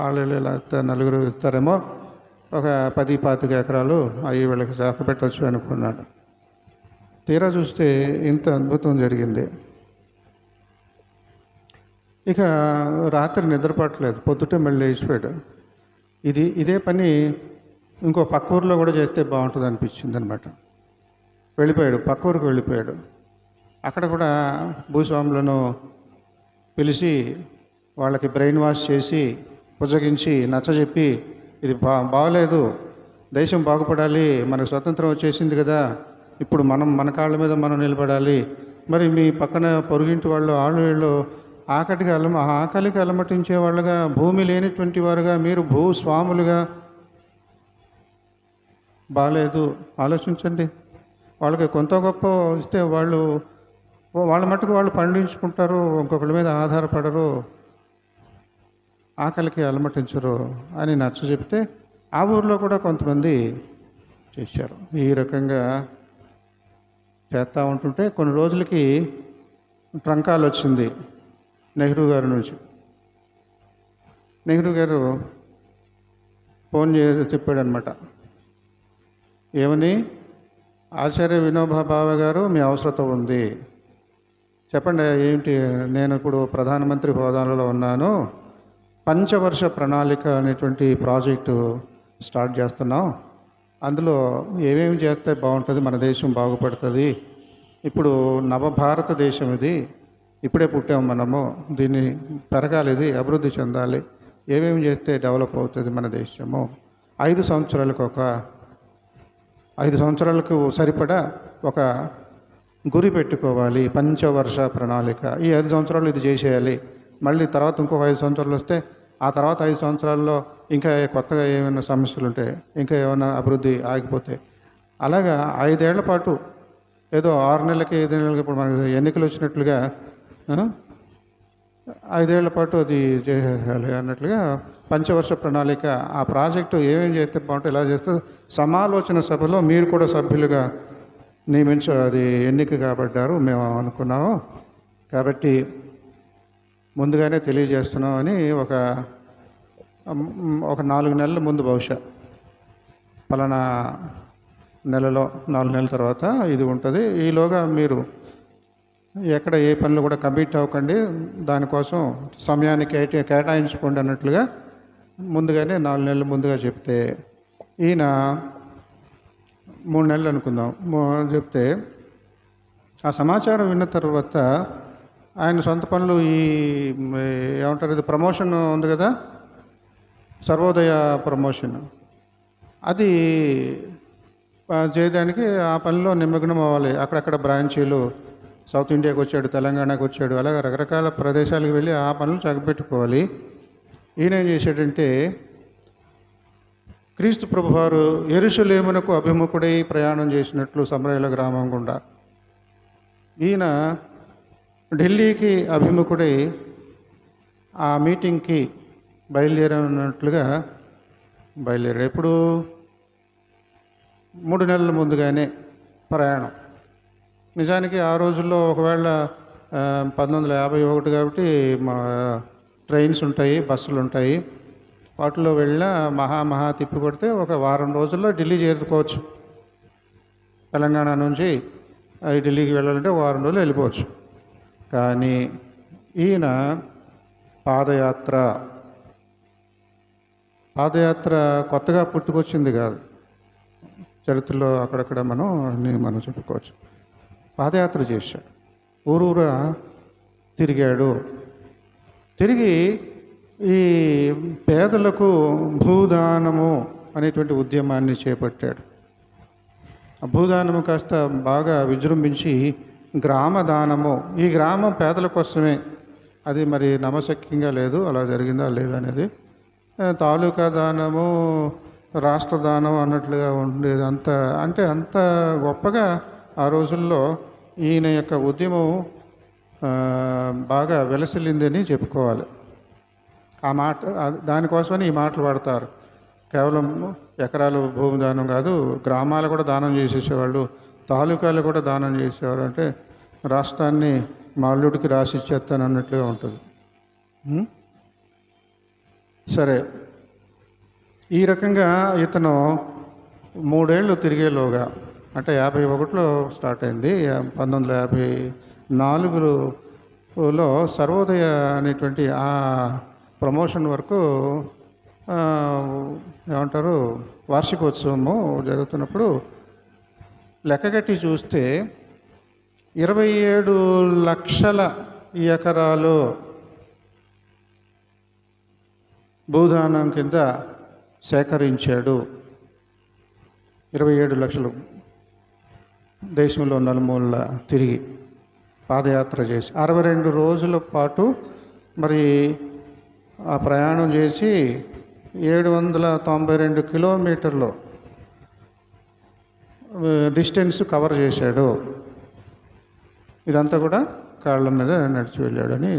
వాళ్ళు నలుగురు ఇస్తారేమో, ఒక 10-25 ఎకరాలు అవి వీళ్ళకి శాఖ పెట్టవచ్చు అనుకున్నాడు. తీరా చూస్తే ఇంత అద్భుతం జరిగింది. ఇక రాత్రి నిద్రపట్టలేదు, పొద్దుటే మళ్ళీ లేచిపోయాడు. ఇదే పని ఇంకో పక్క ఊరిలో కూడా చేస్తే బాగుంటుంది అనిపించింది అనమాట. వెళ్ళిపోయాడు, పక్క ఊరికి వెళ్ళిపోయాడు. అక్కడ కూడా భూస్వాములను పిలిచి వాళ్ళకి బ్రెయిన్ వాష్ చేసి పుజగించి నచ్చజెప్పి, ఇది బాగలేదు, దేశం బాగుపడాలి, మనకు స్వతంత్రం వచ్చేసింది కదా, ఇప్పుడు మన కాళ్ళ మీద మనం నిలబడాలి. మరి మీ పక్కన పొరుగింటి వాళ్ళు వీళ్ళు ఆకలికి అలమటించే వాళ్ళుగా, భూమి లేనిటువంటి వారుగా, మీరు భూస్వాములుగా బాగాలేదు, ఆలోచించండి. వాళ్ళకి కొంత గొప్ప ఇస్తే వాళ్ళ మట్టుకు వాళ్ళు పండించుకుంటారు, ఇంకొకరి మీద ఆధారపడరు, ఆకలికి అలమటించరు అని నచ్చ చెప్తే ఆ ఊరిలో కూడా కొంతమంది చేశారు. ఈ రకంగా చేస్తూ ఉంటుంటే కొన్ని రోజులకి ట్రంకాలు వచ్చింది నెహ్రూ గారి నుంచి. నెహ్రూ గారు ఫోన్ చేసి చెప్పాడనమాట, ఏమని, ఆచార్య వినోబా భావే గారు మీ అవసరత ఉంది, చెప్పండి ఏంటి. నేను ఇప్పుడు ప్రధానమంత్రి హోదాలో ఉన్నాను, పంచవర్ష ప్రణాళిక అనేటువంటి ప్రాజెక్టు స్టార్ట్ చేస్తున్నాం, అందులో ఏమేమి చేస్తే బాగుంటుంది, మన దేశం బాగుపడుతుంది, ఇప్పుడు నవభారతదేశం ఇది, ఇప్పుడే పుట్టాము మనము, దీన్ని పెరగాలి, ఇది అభివృద్ధి చెందాలి, ఏమేమి చేస్తే డెవలప్ అవుతుంది మన దేశము, 5 సంవత్సరాలకు సరిపడా ఒక గురి పెట్టుకోవాలి. పంచవర్ష ప్రణాళిక. ఈ 5 సంవత్సరాలు ఇది చేసేయాలి, మళ్ళీ తర్వాత ఇంకొక 5 సంవత్సరాలు వస్తే ఆ తర్వాత 5 సంవత్సరాల్లో ఇంకా కొత్తగా ఏమైనా సమస్యలు ఉంటే, ఇంకా ఏమైనా అభివృద్ధి ఆగిపోతే, అలాగా 5 ఏళ్ల పాటు ఏదో 6 నెలలకి 5 నెలలకి ఇప్పుడు మనకి ఎన్నికలు వచ్చినట్లుగా 5 ఏళ్ల పాటు అది చేసేయాలి అన్నట్లుగా పంచవర్ష ప్రణాళిక. ఆ ప్రాజెక్టు ఏమేమి చేస్తే బాగుంటే ఎలా చేస్తే సమాలోచన సభలో మీరు కూడా సభ్యులుగా అది ఎన్నిక కాబడ్డారు మేము అనుకున్నాము. కాబట్టి ముందుగానే తెలియజేస్తున్నామని ఒక 4 నెలల ముందు, బహుశా పలానా నెలలో 4 నెలల తర్వాత ఇది ఉంటుంది. ఈలోగా మీరు ఎక్కడ ఏ పనులు కూడా కమిట్ అవ్వకండి, దానికోసం సమయానికి కేటాయించుకోండి అన్నట్లుగా ముందుగానే 4 నెలల ముందుగా చెప్తే, ఈయన 3 నెలలు అనుకుందాం చెప్తే, ఆ సమాచారం విన్న తర్వాత ఆయన సొంత పనులు ఏమంటారు, ఇది ప్రమోషన్ ఉంది కదా, సర్వోదయ ప్రమోషన్, అది చేయడానికి ఆ పనిలో నిమగ్నం అవ్వాలి. అక్కడక్కడ బ్రాంచీలు, సౌత్ ఇండియాకి వచ్చాడు, తెలంగాణకు వచ్చాడు, అలాగే రకరకాల ప్రదేశాలకు వెళ్ళి ఆ పనులు చక్కబెట్టుకోవాలి. ఈయన ఏం చేశాడంటే, క్రీస్తు ప్రభువారు యెరూషలేమునకు అభిముఖుడై ప్రయాణం చేసినట్లు సమరయల గ్రామం గుండా ఈయన ఢిల్లీకి అభిముఖుడై ఆ మీటింగ్కి బయలుదేరినట్లుగా బయలుదేరాడు. ఎప్పుడు? 3 నెలల ముందుగానే ప్రయాణం. నిజానికి ఆ రోజుల్లో ఒకవేళ 1951 కాబట్టి ట్రైన్స్ ఉంటాయి, బస్సులు ఉంటాయి, వాటిలో వెళ్ళినా మహా తిప్పి కొడితే ఒక వారం రోజుల్లో ఢిల్లీ చేరుకోవచ్చు. తెలంగాణ నుంచి ఢిల్లీకి వెళ్ళాలంటే వారం రోజులు వెళ్ళిపోవచ్చు. కానీ ఈయన పాదయాత్ర కొత్తగా పుట్టుకొచ్చింది కాదు, చరిత్రలో అక్కడక్కడ మనం చెప్పుకోవచ్చు. పాదయాత్ర చేశాడు, ఊరూరా తిరిగాడు. తిరిగి ఈ పేదలకు భూదానము అనేటువంటి ఉద్యమాన్ని చేపట్టాడు. ఆ భూదానము కాస్త బాగా విజృంభించి గ్రామదానము, ఈ గ్రామం పేదల కోసమే, అది మరి నమ్మశక్యంగా లేదు, అలా జరిగిందా లేదనేది. తాలూకా దానము, రాష్ట్ర దానం అన్నట్లుగా ఉండేది. అంత గొప్పగా ఆ రోజుల్లో ఈయన యొక్క ఉద్యమం బాగా వెలసిల్లిందని చెప్పుకోవాలి. ఆ మాట, దానికోసమని ఈ మాటలు వాడతారు. కేవలం ఎకరాలు భూమి దానం కాదు, గ్రామాలు కూడా దానం చేసేసేవాళ్ళు, తాలూకాలు కూడా దానం చేసేవారు. అంటే రాష్ట్రాన్ని మా అల్లుడికి రాసిచ్చేస్తాను అన్నట్లుగా ఉంటుంది. సరే, ఈ రకంగా ఇతను 3 ఏళ్ళు తిరిగేలోగా, అంటే 51లో స్టార్ట్ అయింది, 1954లో సర్వోదయ అనేటువంటి ఆ ప్రమోషన్ వరకు ఏమంటారు, వార్షికోత్సవము జరుగుతున్నప్పుడు లెక్కగట్టి చూస్తే 27 లక్షల ఎకరాలు భూదానం కింద సేకరించాడు. 27 లక్షలు దేశంలో నలుమూలల తిరిగి పాదయాత్ర చేసి 62 రోజుల పాటు మరి ఆ ప్రయాణం చేసి 792 కిలోమీటర్లు డిస్టెన్స్ కవర్ చేశాడు. ఇదంతా కూడా కాళ్ళ మీద నడిచి వెళ్ళాడని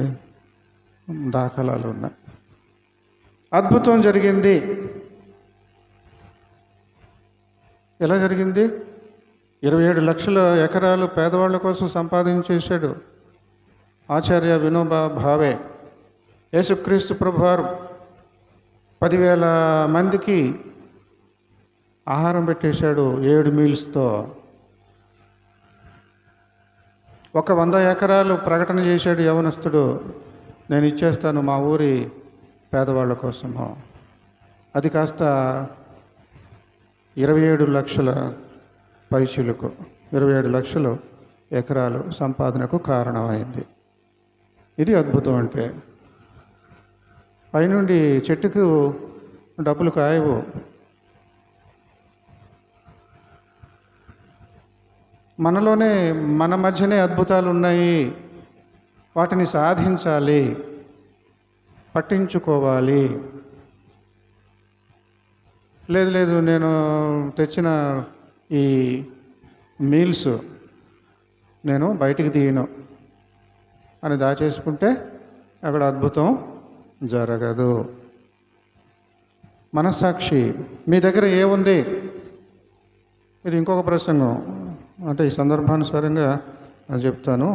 దాఖలాలు ఉన్నాయి. అద్భుతం జరిగింది. ఎలా జరిగింది? 27 లక్షల ఎకరాలు పేదవాళ్ళ కోసం సంపాదించేశాడు. ఆచార్య వినోబా భావే, యేసుక్రీస్తు ప్రభువారు 10,000 మందికి ఆహారం పెట్టేశాడు 7 మీల్స్తో. ఒక 100 ఎకరాలు ప్రకటన చేశాడు యవనస్తుడు, నేను ఇచ్చేస్తాను మా ఊరి పేదవాళ్ళ కోసము. అది కాస్త 27 లక్షల పైచులకు, 27 లక్షలు ఎకరాలు సంపాదనకు కారణమైంది. ఇది అద్భుతం. అంటే పైనుండి చెట్టుకు డబ్బులు కాయవు. మనలోనే మన మధ్యనే అద్భుతాలు ఉన్నాయి, వాటిని సాధించాలి, పట్టించుకోవాలి. లేదు లేదు నేను తెచ్చిన ఈ మీల్స్ నేను బయటికి తీయను అని దాచేసుకుంటే అక్కడ అద్భుతం జరగదు. మనస్సాక్షి మీ దగ్గర ఏముంది? ఇది ఇంకొక ప్రసంగం, అంటే ఈ సందర్భానుసారంగా చెప్తాను.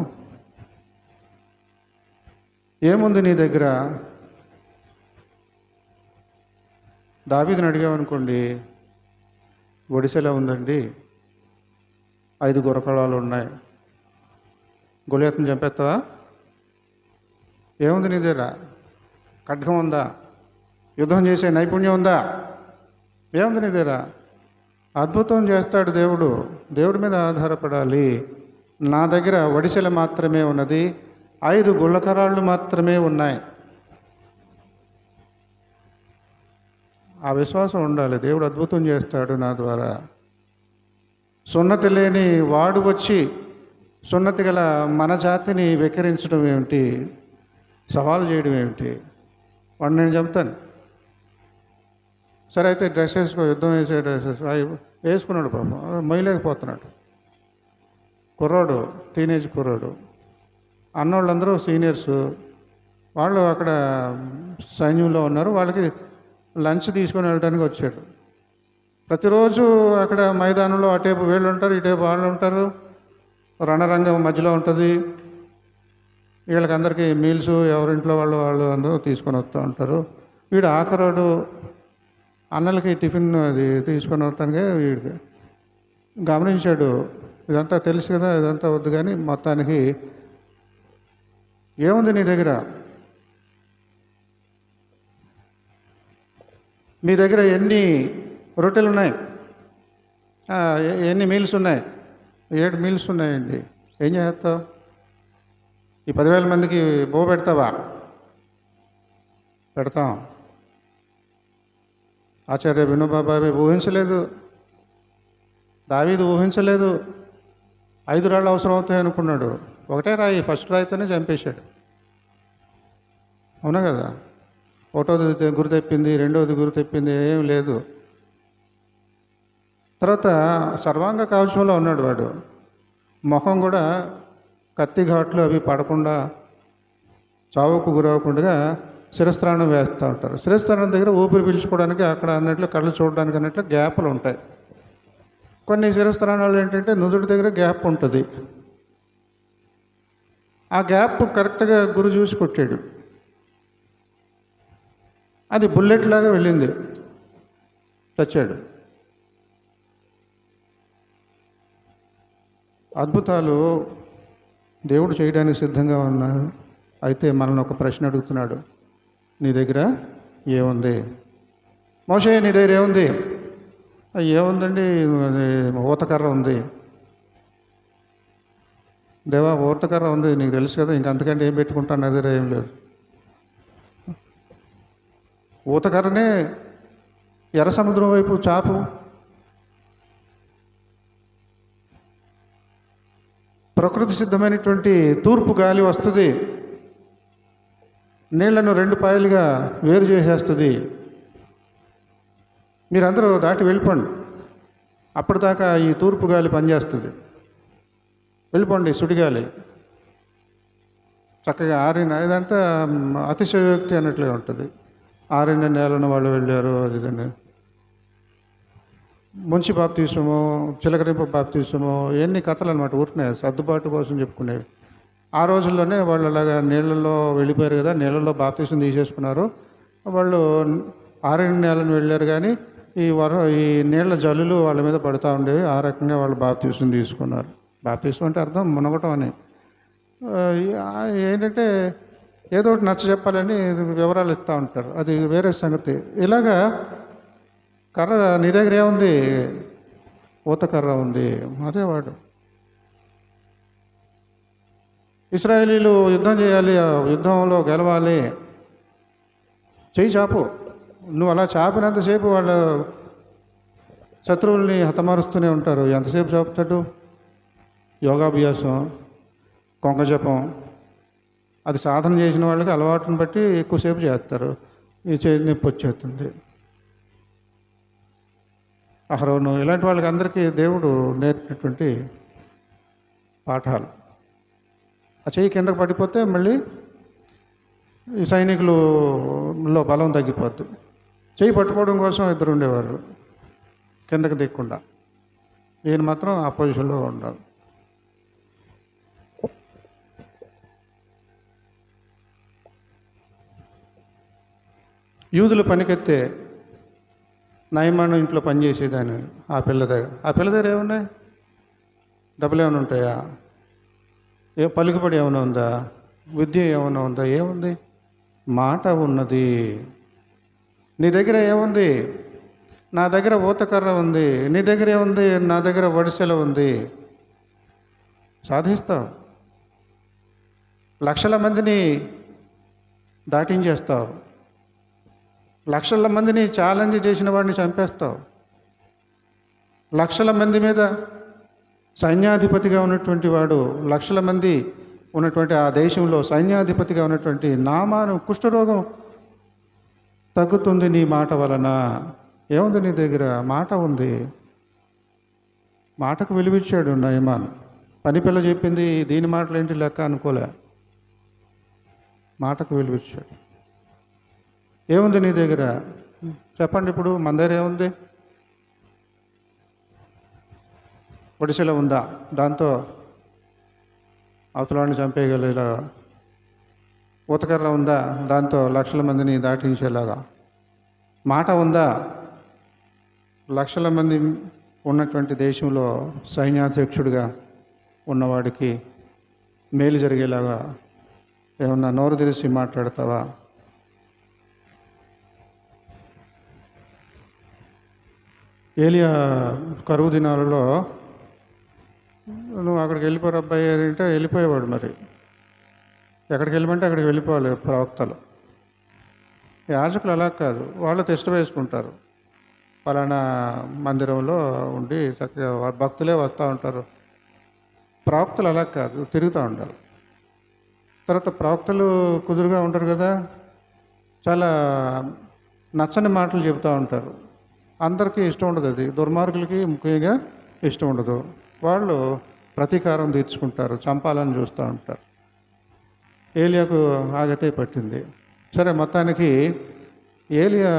ఏముంది నీ దగ్గర? దావీదుని అడిగామనుకోండి, ఒడిసెలా ఉందండి, 5 గుర్రకళాలు ఉన్నాయి, గొలియాతుని చంపేస్తావా? ఏముంది నీ దగ్గర? ఖడ్గం ఉందా? యుద్ధం చేసే నైపుణ్యం ఉందా? ఏముంది నీ దగ్గర? అద్భుతం చేస్తాడు దేవుడు. దేవుడి మీద ఆధారపడాలి. నా దగ్గర ఒడిసెల మాత్రమే ఉన్నది, 5 గుళ్ళకరాళ్ళు మాత్రమే ఉన్నాయి. ఆ విశ్వాసం ఉండాలి. దేవుడు అద్భుతం చేస్తాడు నా ద్వారా. సున్నతి లేని వాడు వచ్చి సున్నతి గల మన జాతిని వెక్కిరించడం ఏమిటి, సవాలు చేయడం ఏమిటి? వాడు నేను చెప్తాను. సరే అయితే డ్రెస్ వేసుకో, యుద్ధం వేసే డ్రెస్సెస్ వేసుకున్నాడు, పాపం మొయ్యలేకపోతున్నాడు. కుర్రాడు, టీనేజ్ కుర్రాడు. అన్నోళ్ళందరూ సీనియర్స్, వాళ్ళు అక్కడ సైన్యంలో ఉన్నారు. వాళ్ళకి లంచ్ తీసుకొని వెళ్ళడానికి వచ్చాడు. ప్రతిరోజు అక్కడ మైదానంలో అటేపు వీళ్ళు ఉంటారు, ఇటేపు వాళ్ళు ఉంటారు, రణరంగం మధ్యలో ఉంటుంది. వీళ్ళకందరికీ మీల్స్ ఎవరింట్లో వాళ్ళు అందరూ తీసుకొని వస్తూ ఉంటారు. వీడు ఆఖరాడు, అన్నలకి టిఫిన్ అది తీసుకొని వస్తానికి వీడికి గమనించాడు. ఇదంతా తెలుసు కదా, ఇదంతా వద్దు కానీ మొత్తానికి ఏముంది నీ దగ్గర? మీ దగ్గర ఎన్ని రొట్టెలు ఉన్నాయి? ఎన్ని మీల్స్ ఉన్నాయి? 7 మీల్స్ ఉన్నాయండి. ఏం చేస్తావు? ఈ 10,000 మందికి పెడతావా? పెడతాం. ఆచార్య వినోబా భావే ఊహించలేదు, దావీదు ఊహించలేదు. 5 రాళ్ళు అవసరం అవుతాయి అనుకున్నాడు. ఒకటే రాయి, ఫస్ట్ రాయితోనే చంపేశాడు. అవునా కదా? ఒకటోది గురి తెప్పింది, రెండోది గురి తెప్పింది, ఏం లేదు. తర్వాత సర్వాంగ కవచంలో ఉన్నాడు వాడు. మొహం కూడా కత్తి ఘాట్లు అవి పడకుండా, చావుకు గురవకుండా శిరస్త్రాణం వేస్తూ ఉంటారు. శిరస్త్రాణం దగ్గర ఊపిరి పీల్చుకోవడానికి అక్కడ అన్నట్లు, కళ్ళు చూడడానికి అన్నట్లు గ్యాప్లు ఉంటాయి. కొన్ని శిరస్త్రాణాలు ఏంటంటే నుదుటి దగ్గర గ్యాప్ ఉంటుంది. ఆ గ్యాప్ కరెక్ట్గా గురి చూసి కొట్టాడు. అది బుల్లెట్ లాగా వెళ్ళింది, చచ్చాడు. అద్భుతాలు దేవుడు చేయడానికి సిద్ధంగా ఉన్నాడు. అయితే మనల్ని ఒక ప్రశ్న అడుగుతున్నాడు, నీ దగ్గర ఏముంది? మోషే నీ దగ్గర ఏముంది? ఏముందండి, ఊతకర్ర ఉంది. దేవా ఊతకర్ర ఉంది, నీకు తెలుసు కదా, ఇంకంతకంటే ఏం పెట్టుకుంటాను, నా దగ్గర ఏం లేదు. ఊతకర్రనే ఎర్ర సముద్రం వైపు చాపు. ప్రకృతి సిద్ధమైనటువంటి తూర్పు గాలి వస్తుంది, నీళ్లను 2 పాయలుగా వేరు చేసేస్తుంది. మీరందరూ దాటి వెళ్ళిపోండి, అప్పటిదాకా ఈ తూర్పు గాలి పనిచేస్తుంది. వెళ్ళిపోండి, సుడిగాలి చక్కగా ఆరిన, ఇదంతా అతిశయోక్తి అన్నట్లుగా ఉంటుంది. ఆరిన నేలను వాళ్ళు వెళ్ళారు, అది ముంచి బాప్తీసమో, చిలకరింపు బాప్తీసమో, ఎన్ని కథలు అనమాట, ఊరినాయి సర్దుబాటు కోసం చెప్పుకునేవి. ఆ రోజుల్లోనే వాళ్ళు అలాగా నీళ్ళల్లో వెళ్ళిపోయారు కదా, నీళ్ళల్లో బాప్తీసం తీసేసుకున్నారు. వాళ్ళు ఆరిన నేలను వెళ్ళారు, కానీ ఈ నీళ్ళ జల్లులు వాళ్ళ మీద పడుతూ ఉండేవి. ఆ రకంగా వాళ్ళు బాప్తీసం తీసుకున్నారు. బాప్తీసం అంటే అర్థం మునగటం అని. ఏంటంటే ఏదో ఒకటి నచ్చ చెప్పాలని వివరాలు ఇస్తూ ఉంటారు, అది వేరే సంగతి. ఇలాగా కర్ర నీ దగ్గర ఏముంది? ఊతకర్ర ఉంది. అదే వాడు. ఇశ్రాయేలీలు యుద్ధం చేయాలి, యుద్ధంలో గెలవాలి, చెయ్యి చాపు. నువ్వు అలా చాపినంతసేపు వాళ్ళు శత్రువుల్ని హతమారుస్తూనే ఉంటారు. ఎంతసేపు చాపుతాడు? యోగాభ్యాసం, కొంగ జపం, అది సాధన చేసిన వాళ్ళకి అలవాటుని బట్టి ఎక్కువసేపు చేస్తారు. ఈ చేతి నొప్పి వచ్చేస్తుంది. అహరోను ఇలాంటి వాళ్ళకి అందరికీ దేవుడు నేర్పినటువంటి పాఠాలు. ఆ చెయ్యి కిందకు పడిపోతే మళ్ళీ ఈ సైనికులలో బలం తగ్గిపోద్ది. చెయ్యి పట్టుకోవడం కోసం ఇద్దరు ఉండేవారు కిందకి దిక్కుండా. ఈయన మాత్రం ఆ పొజిషన్లో ఉండాలి. యూదులు పనికెత్తే నయమాను ఇంట్లో పనిచేసేదాన్ని ఆ పిల్ల దగ్గర ఏమున్నాయి? డబ్బులు ఏమైనా ఉంటాయా? పలుకుబడి ఏమైనా ఉందా? విద్య ఏమైనా ఉందా? ఏముంది? మాట ఉన్నది. నీ దగ్గర ఏముంది? నా దగ్గర ఊతకర్ర ఉంది. నీ దగ్గర ఏముంది? నా దగ్గర వడిసెల ఉంది. సాధిస్తావు. లక్షల మందిని దాటించేస్తావు. లక్షల మందిని ఛాలెంజ్ చేసిన వాడిని చంపేస్తావు. లక్షల మంది మీద సైన్యాధిపతిగా ఉన్నటువంటి వాడు, లక్షల మంది ఉన్నటువంటి ఆ దేశంలో సైన్యాధిపతిగా ఉన్నటువంటి నామాను కుష్ఠరోగం తగ్గుతుంది నీ మాట వలన. ఏముంది నీ దగ్గర? మాట ఉంది. మాటకు విలువిచ్చాడు నయమాన్. పని పిల్ల చెప్పింది, దీని మాటలు ఏంటి లెక్క అనుకోలే. మాటకు విలువిచ్చాడు. ఏముంది నీ దగ్గర? చెప్పండి. ఇప్పుడు మన దగ్గర ఏముంది? ఒడిసెల ఉందా? దాంతో అవతలాన్ని చంపేయగలిగేలా. ఊతకర్ర ఉందా? దాంతో లక్షల మందిని దాటించేలాగా. మాట ఉందా? లక్షల మంది ఉన్నటువంటి దేశంలో సైన్యాధ్యక్షుడిగా ఉన్నవాడికి మేలు జరిగేలాగా ఏమన్నా నోరు తెరిచి మాట్లాడతావా? ఏలియా కరువు దినాలలో నువ్వు అక్కడికి వెళ్ళిపోరు అబ్బాయి అంటే వెళ్ళిపోయేవాడు. మరి ఎక్కడికి వెళ్ళమంటే అక్కడికి వెళ్ళిపోవాలి ప్రవక్తలు. యాజకులు అలా కాదు, వాళ్ళు తిష్ట వేసుకుంటారు. పలానా మందిరంలో ఉండి చక్కగా భక్తులే వస్తూ ఉంటారు. ప్రవక్తలు అలా కాదు, తిరుగుతూ ఉండాలి. తర్వాత ప్రవక్తలు కుదురుగా ఉంటారు కదా, చాలా నచ్చని మాటలు చెబుతూ ఉంటారు. అందరికీ ఇష్టం ఉండదు. అది దుర్మార్గులకి ముఖ్యంగా ఇష్టం ఉండదు. వాళ్ళు ప్రతీకారం తీర్చుకుంటారు, చంపాలని చూస్తూ ఉంటారు. ఏలియాకు ఆగతే పట్టింది. సరే, మొత్తానికి ఏలియా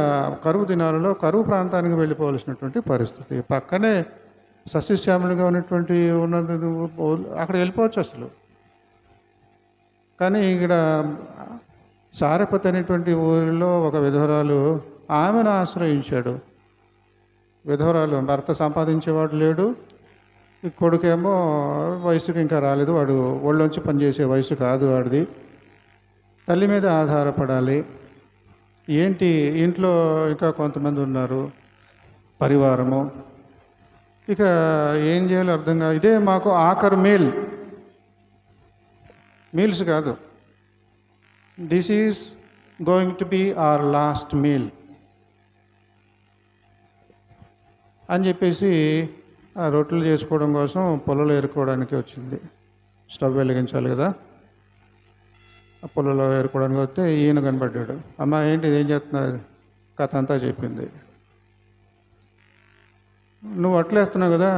కరువు దినాలలో కరువు ప్రాంతానికి వెళ్ళిపోవలసినటువంటి పరిస్థితి. పక్కనే సస్యశ్యామలుగా ఉన్నటువంటి అక్కడ వెళ్ళిపోవచ్చు అసలు. కానీ ఇక్కడ సారెపతి అనేటువంటి ఊరిలో ఒక విధవరాలు, ఆమెను ఆశ్రయించాడు. విధవరాలు, భర్త సంపాదించేవాడు లేడు, ఈ కొడుకేమో వయసుకి ఇంకా రాలేదు, వాడు ఒళ్ళొంచి పనిచేసే వయసు కాదు వాడిది, తల్లి మీద ఆధారపడాలి. ఏంటి, ఇంట్లో ఇంకా కొంతమంది ఉన్నారు, పరివారము. ఇక ఏం చేయాలో అర్థం కాదు. ఇదే మాకు ఆఖరు మీల్స్ కాదు, this is going to be our last meal అని చెప్పేసి ఆ రొట్టెలు చేసుకోవడం కోసం పొలలో ఏరుకోవడానికి వచ్చింది. స్టవ్ వెలిగించాలి కదా, ఆ పొలలో ఏరుకోవడానికి వస్తే ఈయన కనపడ్డాడు. అమ్మ ఏంటి, ఏం చేస్తున్నారు? కథ అంతా చెప్పింది. నువ్వు అట్లేస్తున్నావు కదా,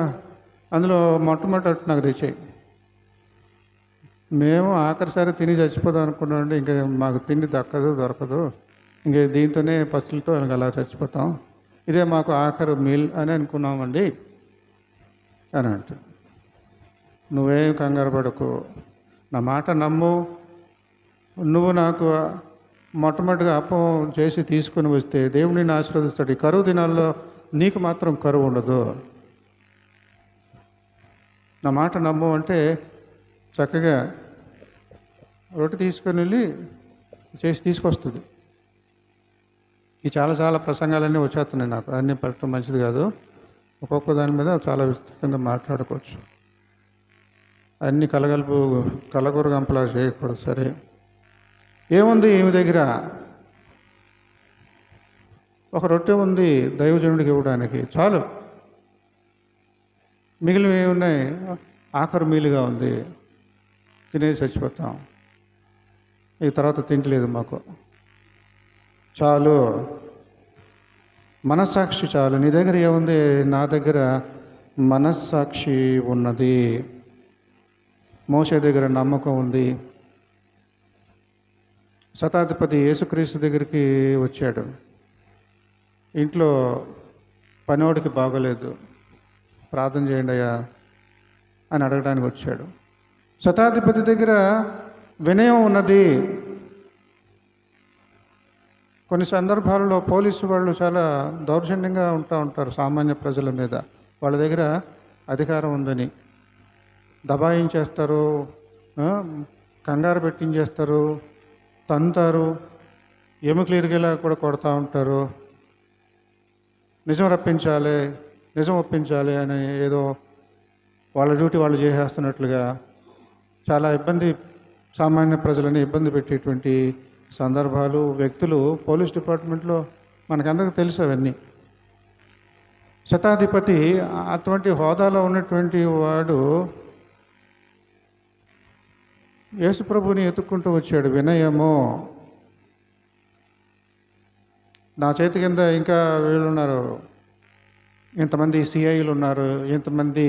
అందులో మొట్టమొదటి అట్టు నాకు తెచ్చాయి. మేము ఆఖరిసారి తిని చచ్చిపోదాం అనుకున్నామండి, ఇంకా మాకు తిండి దొరకదు, ఇంక దీంతోనే పస్తులతో ఇంక అలా చచ్చిపోతాం, ఇదే మాకు ఆఖరు మీల్ అని అనుకున్నామండి అని అంట. నువ్వేం కంగారు పడకు, నా మాట నమ్ము. నువ్వు నాకు మొట్టమొదటిగా అప్పం చేసి తీసుకుని వస్తే దేవుడు నిన్ను ఆశీర్వదిస్తాడు. ఈ కరువు దినాల్లో నీకు మాత్రం కరువు ఉండదు. నా మాట నమ్ము అంటే చక్కగా రొట్టె తీసుకొని వెళ్ళి చేసి తీసుకొస్తుంది. ఈ చాలా ప్రసంగాలన్నీ వచ్చేస్తున్నాయి నాకు, అన్నీ పెట్టడం మంచిది కాదు. ఒక్కొక్క దాని మీద చాలా విస్తృతంగా మాట్లాడుకోవచ్చు. అన్నీ కలగూర గంపలా చేయకూడదు. సరే, ఏముంది ఈమె దగ్గర? ఒక రొట్టె ఉంది దైవజనుడికి ఇవ్వడానికి, చాలు. మిగిలినవి ఏమున్నాయి? ఆఖరి మీలుగా ఉంది, తినేసి చచ్చిపోతాం. ఈ తర్వాత తింటలేదు మాకు, చాలు, మనస్సాక్షి చాలు. నీ దగ్గర ఏముంది? నా దగ్గర మనస్సాక్షి ఉన్నది. మోషే దగ్గర నమ్మకం ఉంది. శతాధిపతి యేసుక్రీస్తు దగ్గరికి వచ్చాడు. ఇంట్లో పనివాడికి బాగోలేదు, ప్రార్థన చేయండి అయ్యా అని అడగడానికి వచ్చాడు. శతాధిపతి దగ్గర వినయం ఉన్నది. కొన్ని సందర్భాలలో పోలీసు వాళ్ళు చాలా దౌర్జన్యంగా ఉంటారు సామాన్య ప్రజల మీద. వాళ్ళ దగ్గర అధికారం ఉందని దబాయించేస్తారు, కంగారు పెట్టించేస్తారు, తంతారు, ఎముకలిరిగేలా కూడా కొడతా ఉంటారు. నిజం రప్పించాలి, నిజం ఒప్పించాలి అని ఏదో వాళ్ళ డ్యూటీ వాళ్ళు చేసేస్తున్నట్లుగా చాలా సామాన్య ప్రజలని ఇబ్బంది పెట్టేటువంటి సందర్భాలు, వ్యక్తులు పోలీస్ డిపార్ట్మెంట్లో మనకందరికీ తెలుసు అవన్నీ. శతాధిపతి అటువంటి హోదాలో ఉన్నటువంటి వాడు యేసుప్రభుని ఎత్తుక్కుంటూ వచ్చాడు. వినయము. నా చేతి కింద ఇంకా వీళ్ళు ఉన్నారు, ఇంతమంది సిఐలు ఉన్నారు, ఇంతమంది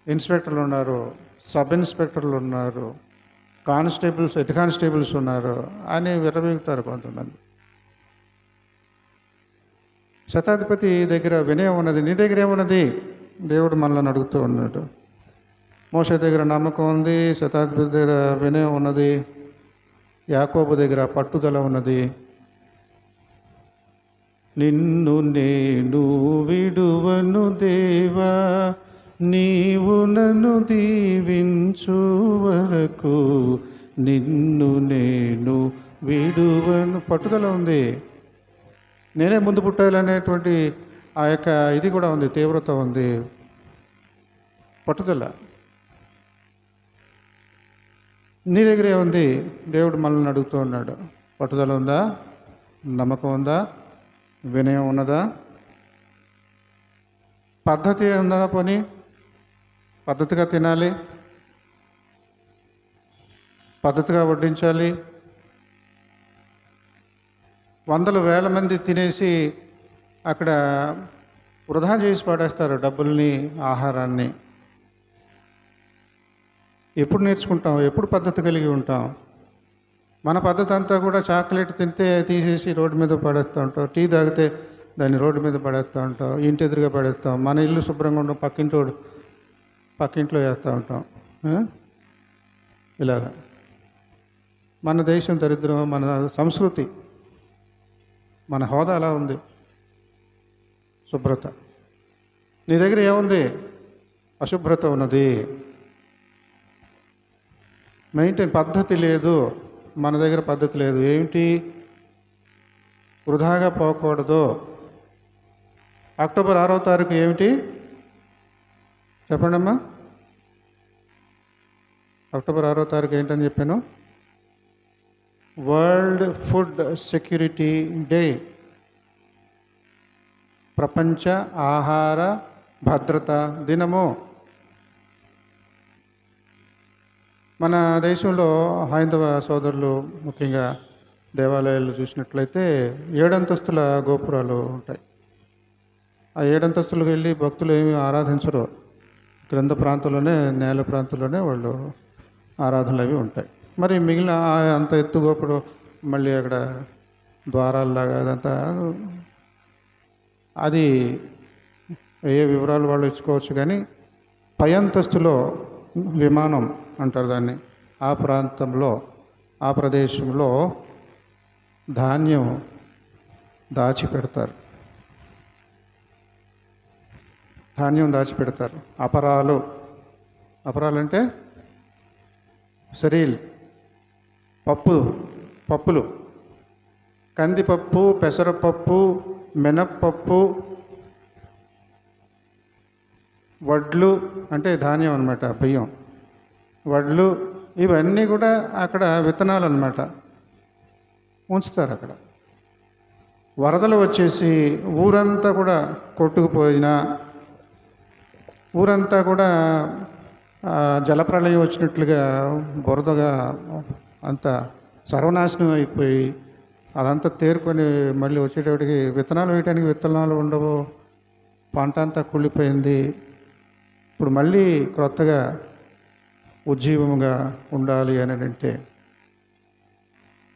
ఇన్స్పెక్టర్లు ఉన్నారు, సబ్ ఇన్స్పెక్టర్లు ఉన్నారు, కానిస్టేబుల్స్, హెడ్ కానిస్టేబుల్స్ ఉన్నారు అని విర్రవీగుతారు కొంతమంది. శతాధిపతి దగ్గర వినయం ఉన్నది. నీ దగ్గర ఏమున్నది? దేవుడు మనల్ని అడుగుతూ ఉన్నాడు. మోషే దగ్గర నమ్మకం ఉంది, శతాధిపతి దగ్గర వినయం ఉన్నది, యాకోబు దగ్గర పట్టుదల ఉన్నది. నిన్ను నేను విడువను దేవా, నీవు నన్ను దీవించు వరకు నిన్ను నేను విడువను. పట్టుదల ఉంది. నేనే ముందు పుట్టాలనేటువంటి ఆ యొక్క ఇది కూడా ఉంది, తీవ్రత ఉంది, పట్టుదల. నీ దగ్గర ఏముంది? దేవుడు మనల్ని అడుగుతూ ఉన్నాడు. పట్టుదల ఉందా? నమ్మకం ఉందా? వినయం ఉన్నదా? పద్ధతి ఉందా? పోనీ పద్ధతిగా తినాలి, పద్ధతిగా వడ్డించాలి. వందల వేల మంది తినేసి అక్కడ వృధా చేసి పడేస్తారు డబ్బుల్ని, ఆహారాన్ని. ఎప్పుడు నేర్చుకుంటాం? ఎప్పుడు పద్ధతి కలిగి ఉంటాం? మన పద్ధతి అంతా కూడా చాక్లెట్ తింటే తీసేసి రోడ్డు మీద పడేస్తూ ఉంటాం, టీ తాగితే దాన్ని రోడ్డు మీద పడేస్తూ ఉంటాం, ఇంటి ఎదురుగా పడేస్తాం, మన ఇల్లు శుభ్రంగా ఉంటాం, పక్కింట్లో వేస్తూ ఉంటాం. ఇలాగా మన దేశం దరిద్రం, మన సంస్కృతి, మన హోదా అలా ఉంది. శుభ్రత. నీ దగ్గర ఏముంది? అశుభ్రత ఉన్నది. మెయింటైన్ పద్ధతి లేదు. మన దగ్గర పద్ధతి లేదు. ఏమిటి? వృధాగా పోకూడదు. అక్టోబర్ 6వ తారీఖు ఏమిటి చెప్పండి అమ్మా? అక్టోబర్ 6వ తారీఖు ఏంటని చెప్పాను? World food security day. ప్రపంచ ఆహార భద్రత దినము. మన దేశంలో హైందవ సోదరులు ముఖ్యంగా దేవాలయాలు చూసినట్లయితే 7 అంతస్తుల గోపురాలు ఉంటాయి. ఆ 7 అంతస్తులకు వెళ్ళి భక్తులు ఏమి ఆరాధించరు. క్రింద ప్రాంతంలోనే, నేల ప్రాంతంలోనే వాళ్ళు ఆరాధనలు అవి ఉంటాయి. మరి మిగిలిన అంత ఎత్తు గోపురం మళ్ళీ అక్కడ ద్వారాల్లాగా అదంతా, అది ఏ వివరాలు వాళ్ళు ఇచ్చుకోవచ్చు. కానీ పై అంతస్తులో విమానం అంటారు దాన్ని, ఆ ప్రాంతంలో, ఆ ప్రదేశంలో ధాన్యం దాచిపెడతారు. ధాన్యం దాచిపెడతారు. అపరాలు అంటే సరీల్, పప్పులు, కందిపప్పు, పెసరపప్పు, మినప్పప్పు, వడ్లు అంటే ధాన్యం అన్నమాట, బియ్యం, వడ్లు, ఇవన్నీ కూడా అక్కడ విత్తనాలు అన్నమాట ఉంచుతారు. అక్కడ వరదలు వచ్చేసి ఊరంతా కూడా కొట్టుకుపోయినా, ఊరంతా కూడా జలప్రళయం వచ్చినట్లుగా బురదగా అంతా సర్వనాశనం అయిపోయి అదంతా తేరుకొని మళ్ళీ వచ్చేటప్పటికి విత్తనాలు వేయడానికి విత్తనాలు ఉండవు, పంట అంతా కుళ్ళిపోయింది. ఇప్పుడు మళ్ళీ క్రొత్తగా ఉజ్జీవముగా ఉండాలి అని అంటే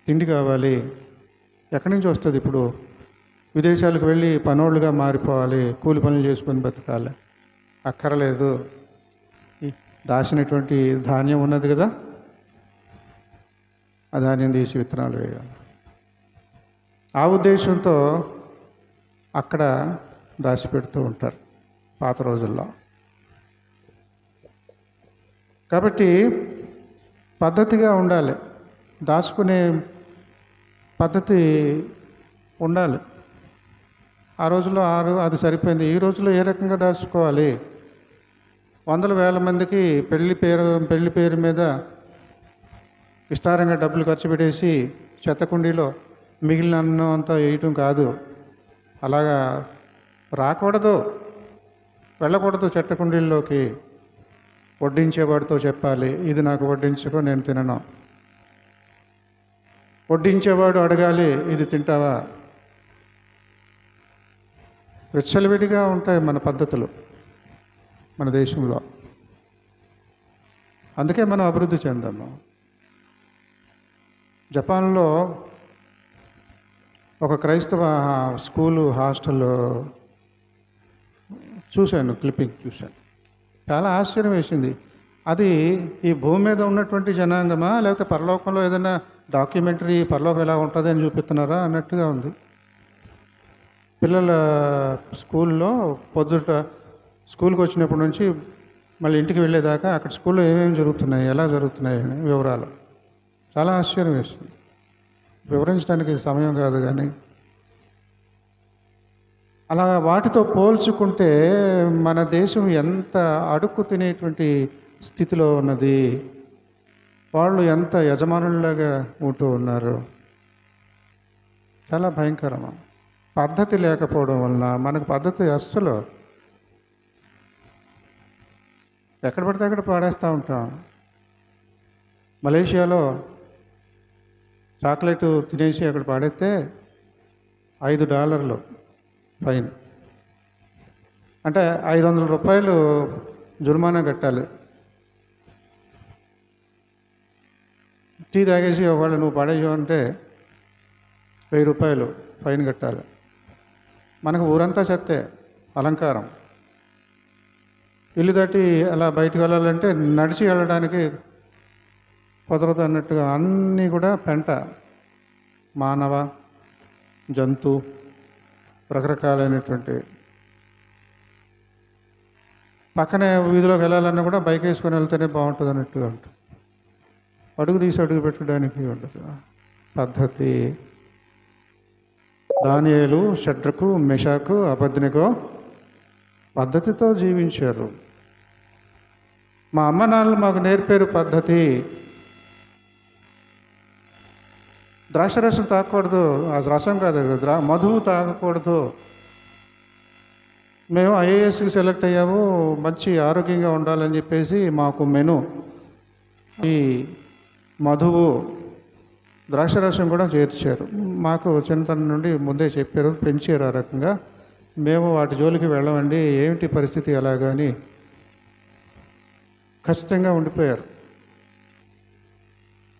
తిండి కావాలి. ఎక్కడి నుంచి వస్తుంది? ఇప్పుడు విదేశాలకు వెళ్ళి పనోళ్ళుగా మారిపోవాలి, కూలి పనులు చేసుకొని బతకాలి. అక్కర్లేదు. దాచినటువంటి ధాన్యం ఉన్నది కదా, ఆ ధాన్యం తీసి విత్తనాలు వేయాలి. ఆ ఉద్దేశంతో అక్కడ దాచిపెడుతూ ఉంటారు పాత రోజుల్లో. కాబట్టి పద్ధతిగా ఉండాలి, దాచుకునే పద్ధతి ఉండాలి. ఆ రోజుల్లో అది సరిపోయింది. ఈ రోజుల్లో ఏ రకంగా దాచుకోవాలి? వందల వేల మందికి పెళ్లి పేరు మీద విస్తారంగా డబ్బులు ఖర్చు పెట్టేసి చెత్త కుండీలో మిగిలిన అన్నం అంతా వేయటం కాదు. అలాగా రాకూడదు, వెళ్ళకూడదు. చెత్త కుండీల్లోకి వడ్డించేవాడితో చెప్పాలి, ఇది నాకు వడ్డించుకో, నేను తినను. వడ్డించేవాడు అడగాలి, ఇది తింటావా? విచ్చలవిడిగా ఉంటాయి మన పద్ధతులు మన దేశంలో. అందుకే మనం అభివృద్ధి చెందాము. జపాన్లో ఒక క్రైస్తవ స్కూలు హాస్టల్ చూశాను, క్లిప్పింగ్ చూశాను. చాలా ఆశ్చర్యం వేసింది. అది ఈ భూమి మీద ఉన్నటువంటి జనాంగమా, లేకపోతే పరలోకంలో ఏదైనా డాక్యుమెంటరీ పరలోకం ఎలా ఉంటుంది అని చూపిస్తున్నారా అన్నట్టుగా ఉంది. పిల్లల స్కూల్లో పొద్దుట స్కూల్కి వచ్చినప్పటి నుంచి మళ్ళీ ఇంటికి వెళ్ళేదాకా అక్కడ స్కూల్లో ఏమేమి జరుగుతున్నాయి, ఎలా జరుగుతున్నాయి అని వివరాలు. చాలా ఆశ్చర్యం వేస్తుంది. వివరించడానికి సమయం కాదు, కానీ అలా వాటితో పోల్చుకుంటే మన దేశం ఎంత అడుక్కు తినేటువంటి స్థితిలో ఉన్నది. వాళ్ళు ఎంత యజమానుల్లాగా ఉంటూ ఉన్నారు. చాలా భయంకరము. పద్ధతి లేకపోవడం వలన మనకు పద్ధతి అస్సలు ఎక్కడ పడితే అక్కడ పాడేస్తూ ఉంటాం. మలేషియాలో చాక్లెట్ తినేసి అక్కడ పాడేస్తే $5 ఫైన్. అంటే $500 జుర్మానా కట్టాలి. టీ తాగేసి ఒకవేళ నువ్వు పడేసావు అంటే $1000 ఫైన్ కట్టాలి. మనకు ఊరంతా చెత్తే, అలంకారం. ఇల్లు దాటి అలా బయటకు వెళ్ళాలంటే నడిచి వెళ్ళడానికి కుదరదు అన్నట్టుగా అన్నీ కూడా పెంట, మానవ జంతు రకరకాలైనటువంటి. పక్కనే వీధిలోకి వెళ్ళాలన్నా కూడా బైక్ వేసుకొని వెళ్తేనే బాగుంటుంది అన్నట్టుగా ఉంటుంది. అడుగు తీసి అడుగు పెట్టడానికి ఉండదు పద్ధతి. దానియేలు, షడ్రకు, మెషాకు, అబేద్నెగో పద్ధతితో జీవించారు. మా అమ్మ నాన్నలు మాకు నేర్పారు పద్ధతి. ద్రాక్షరసం తాగకూడదు, అది రసం కాదు, మధువు తాగకూడదు. మేము ఐఏఎస్కి సెలెక్ట్ అయ్యాము, మంచి ఆరోగ్యంగా ఉండాలని చెప్పేసి మాకు మెను ఈ మధువు, ద్రాక్షరసం కూడా చేర్చారు. మాకు చిన్నతనం నుండి ముందే చెప్పారు, పెంచారు ఆ రకంగా. మేము వాటి జోలికి వెళ్ళమండి, ఏమిటి పరిస్థితి ఎలాగని ఖచ్చితంగా ఉండిపోయారు.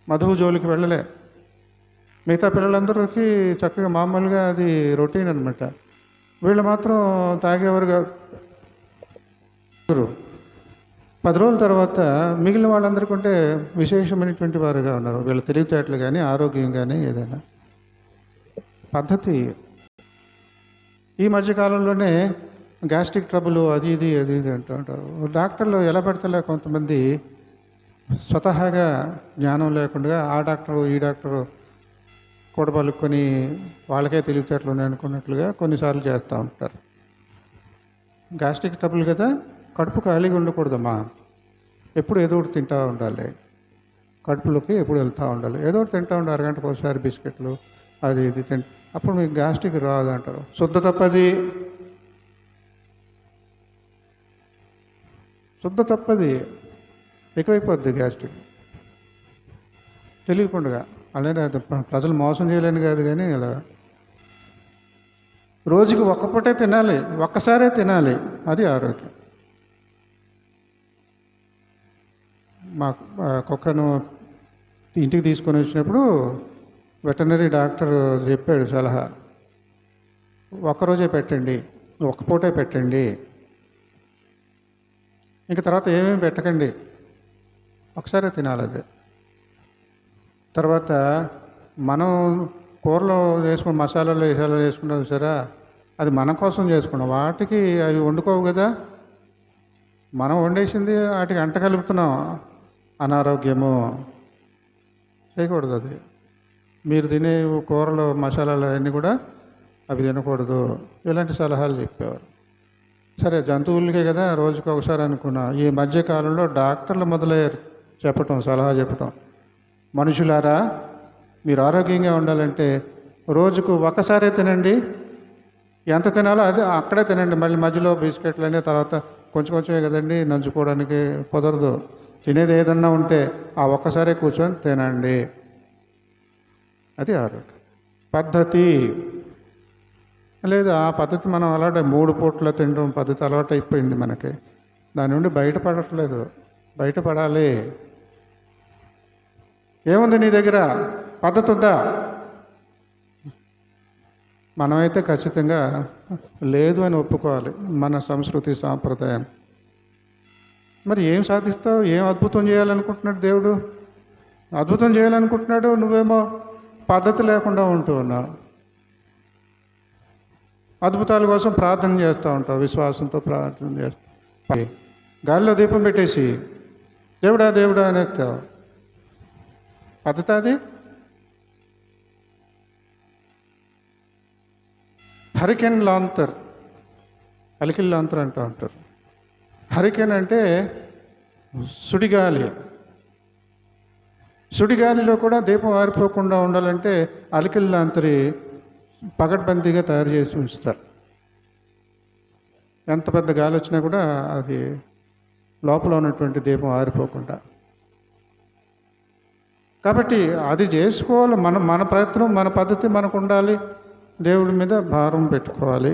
మధువు జోలికి వెళ్ళలే. మిగతా పిల్లలందరికీ చక్కగా మామూలుగా అది రొటీన్ అనమాట. వీళ్ళు మాత్రం తాగేవారుగా. 10 రోజుల తర్వాత మిగిలిన వాళ్ళందరికీ ఉంటే విశేషమైనటువంటి వారుగా ఉన్నారు. వీళ్ళ తెలివితేటలు కానీ, ఆరోగ్యం కానీ, ఏదైనా పద్ధతి. ఈ మధ్యకాలంలోనే గ్యాస్ట్రిక్ ట్రబుల్ అది ఇది అంటూ ఉంటారు. డాక్టర్లు ఎలా పెడతలే కొంతమంది స్వతహాగా జ్ఞానం లేకుండా ఆ డాక్టరు ఈ డాక్టరు కూడబలుకొని వాళ్ళకే తెలివితేటలు ఉన్నాయి అనుకున్నట్లుగా కొన్నిసార్లు చేస్తూ ఉంటారు. గ్యాస్ట్రిక్ ట్రబుల్ కదా, కడుపు ఖాళీగా ఉండకూడదమ్మా. ఎప్పుడు ఏదో ఒకటి తింటూ ఉండాలి. కడుపులోకి ఎప్పుడు వెళ్తూ ఉండాలి. ఏదో ఒకటి తింటూ ఉండాలి. అరగంటకు ఒకసారి బిస్కెట్లు అది ఇది అప్పుడు మీకు గ్యాస్ట్రిక్ రాదు అంటారు. శుద్ధ తప్పది. శుద్ధ తప్పది, ఎక్కువైపోద్ది గ్యాస్ట్రిక్ తెలియకుండా. అలానే ప్రజలు మోసం చేయలేని కాదు, కానీ ఇలా రోజుకి ఒక్క పూటే తినాలి, ఒక్కసారే తినాలి, అది ఆరోగ్యం. మా కుక్కను ఇంటికి తీసుకొని వచ్చినప్పుడు వెటర్నరీ డాక్టర్ చెప్పాడు సలహా, ఒక్కరోజే పెట్టండి, ఒక్క పూటే పెట్టండి, ఇంక తర్వాత ఏమేమి పెట్టకండి, ఒకసారే తినాలి అది. తర్వాత మనం కూరలో వేసుకున్న మసాలాలు వేసుకుంటాం సరే, అది మన కోసం చేసుకున్నాం, వాటికి అవి వండుకోవు కదా, మనం వండేసింది వాటికి అంట కలుపుతున్నాం, అనారోగ్యము. చేయకూడదు అది. మీరు తినే కూరలో మసాలాలు అవన్నీ కూడా అవి తినకూడదు, ఇలాంటి సలహాలు చెప్పేవారు. సరే, జంతువులకే కదా రోజుకి ఒకసారి అనుకున్నా. ఈ మధ్యకాలంలో డాక్టర్లు మొదలయ్యారు చెప్పటం, సలహా చెప్పటం, మనుషులారా మీరు ఆరోగ్యంగా ఉండాలంటే రోజుకు ఒకసారే తినండి, ఎంత తినాలో అది అక్కడే తినండి, మళ్ళీ మధ్యలో బిస్కెట్లు అనే తర్వాత కొంచెం కొంచెమే కదండి, నంచుకోవడానికి కుదరదు. తినేది ఏదన్నా ఉంటే ఆ ఒక్కసారే కూర్చొని తినండి, అది ఆరోగ్యం పద్ధతి. లేదు, ఆ పద్ధతి మనం అలవాటు 3 పూట్ల తినడం పద్ధతి అలవాటు అయిపోయింది మనకి, దాని నుండి బయటపడట్లేదు. బయటపడాలి. ఏముంది నీ దగ్గర, పద్ధతి ఉందా? మనమైతే ఖచ్చితంగా లేదు అని ఒప్పుకోవాలి, మన సంస్కృతి సాంప్రదాయం. మరి ఏం సాధిస్తావు? ఏం అద్భుతం చేయాలనుకుంటున్నాడు దేవుడు? అద్భుతం చేయాలనుకుంటున్నాడు, నువ్వేమో పద్ధతి లేకుండా ఉంటూ ఉన్నావు. అద్భుతాల కోసం ప్రార్థన చేస్తూ ఉంటావు, విశ్వాసంతో ప్రార్థన చేస్తావు, గాలిలో దీపం పెట్టేసి దేవుడా దేవుడా అని ఎత్తావు. పద్ధతి అది? హరికెన్ లాంతర్, అలికిల్ లాంతర్ అంటూ ఉంటారు. హరికెన్ అంటే సుడిగాలి. సుడిగాలిలో కూడా దీపం ఆరిపోకుండా ఉండాలంటే అలికిల్ లాంతరి పగడ్బందీగా తయారు చేసి ఉంచుతారు. ఎంత పెద్ద గాలి వచ్చినా కూడా అది లోపల ఉన్నటువంటి దీపం ఆరిపోకుండా. కాబట్టి అది చేసుకోవాలి. మన ప్రయత్నం, మన పద్ధతి మనకు ఉండాలి. దేవుడి మీద భారం పెట్టుకోవాలి,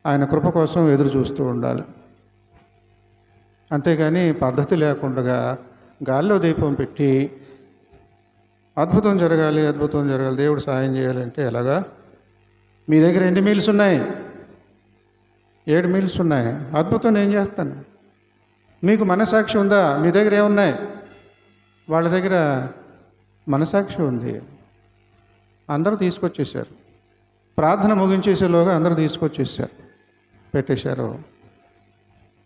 ఆయన కృప కోసం ఎదురు చూస్తూ ఉండాలి. అంతేగాని పద్ధతి లేకుండా గాల్లో దీపం పెట్టి అద్భుతం జరగాలి, అద్భుతం జరగాలి, దేవుడు సాయం చేయాలంటే ఎలాగా? మీ దగ్గర ఎన్ని మీల్స్ ఉన్నాయి? 7 మీల్స్ ఉన్నాయి. అద్భుతం నేను చేస్తాను. మీకు మనసాక్షి ఉందా? మీ దగ్గర ఏమున్నాయి? వాళ్ళ దగ్గర మనసాక్షి ఉంది. అందరూ తీసుకొచ్చేసారు. ప్రార్థన ముగించేసేలోగా అందరూ తీసుకొచ్చేసారు, పెట్టేశారు.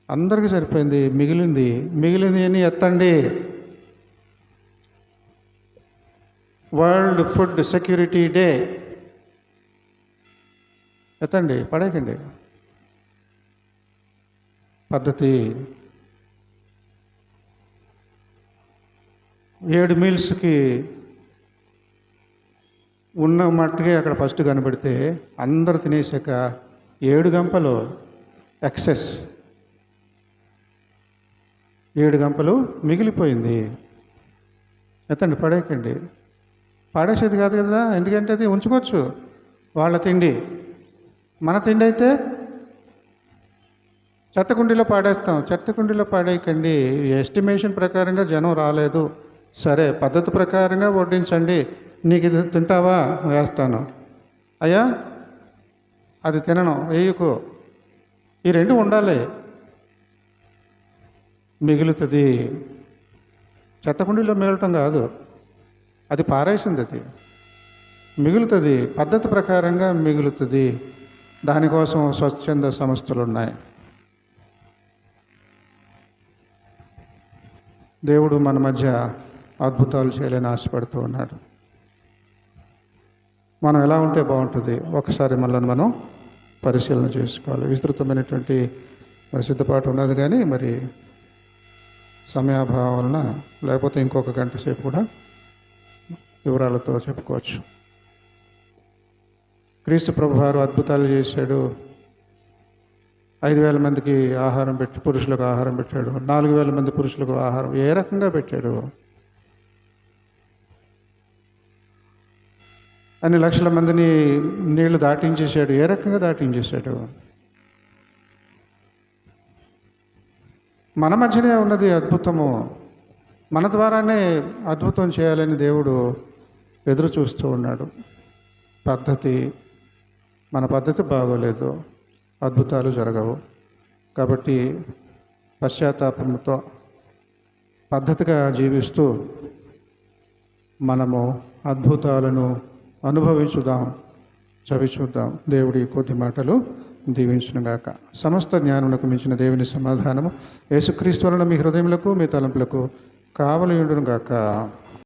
అందరికీ సరిపోయింది. మిగిలింది అని ఎత్తండి. వరల్డ్ ఫుడ్ సెక్యూరిటీ డే ఎత్తండి, పడేకండి. పద్ధతి. 7 మీల్స్కి ఉన్న మట్టుకే అక్కడ ఫస్ట్ కనబడితే అందరు తినేసాక 7 గంపలు ఎక్సెస్, 7 గంపలు మిగిలిపోయింది. ఎత్తండి, పడేయకండి. పడేసేది కాదు కదా, ఎందుకంటే అది ఉంచుకోవచ్చు. వాళ్ళ తిండి, మన తిండి అయితే చెత్తకుండీలో పాడేస్తాం. చెత్తకుండీలో పాడేయకండి. ఎస్టిమేషన్ ప్రకారంగా జనం రాలేదు, సరే పద్ధతి ప్రకారంగా వడ్డించండి. నీకు ఇది తింటావా? వేస్తాను. అయ్యా అది తినను, వేయకు. ఈ 2 ఉండాలి. మిగులుతుంది. చెత్తకుండీలో మిగలటం కాదు, అది పారేసింది. అది మిగులుతుంది, పద్ధతి ప్రకారంగా మిగులుతుంది. దానికోసం స్వచ్ఛంద సంస్థలు ఉన్నాయి. దేవుడు మన మధ్య అద్భుతాలు చేయాలని ఆశపడుతూ ఉన్నాడు. మనం ఎలా ఉంటే బాగుంటుంది ఒకసారి మనల్ని మనం పరిశీలన చేసుకోవాలి. విస్తృతమైనటువంటి సిద్ధపాటు ఉన్నది, కానీ మరి సమయాభావం వలన లేకపోతే ఇంకొక గంట సేపు కూడా వివరాలతో చెప్పుకోవచ్చు. క్రీస్తు ప్రభువారు అద్భుతాలు చేశాడు. 5,000 మందికి ఆహారం పెట్టి పురుషులకు ఆహారం పెట్టాడు, 4,000 మంది పురుషులకు ఆహారం ఏ రకంగా పెట్టాడు? అన్ని లక్షల మందిని నీళ్లు దాటించేశాడు, ఏ రకంగా దాటించేశాడు? మన మధ్యనే ఉన్నది అద్భుతము. మన ద్వారానే అద్భుతం చేయాలని దేవుడు ఎదురు చూస్తూ ఉన్నాడు. మన పద్ధతి బాగోలేదు, అద్భుతాలు జరగవు. కాబట్టి పశ్చాత్తాపంతో పద్ధతిగా జీవిస్తూ మనము అద్భుతాలను అనుభవించుదాం, చవిచూద్దాం. దేవుడి కొద్ది మాటలు దీవించునుగాక. సమస్త జ్ఞానమునకు మించిన దేవుని సమాధానము యేసుక్రీస్తు వలన మీ హృదయములకు మీ తలంపులకు కావలియుండునుగాక.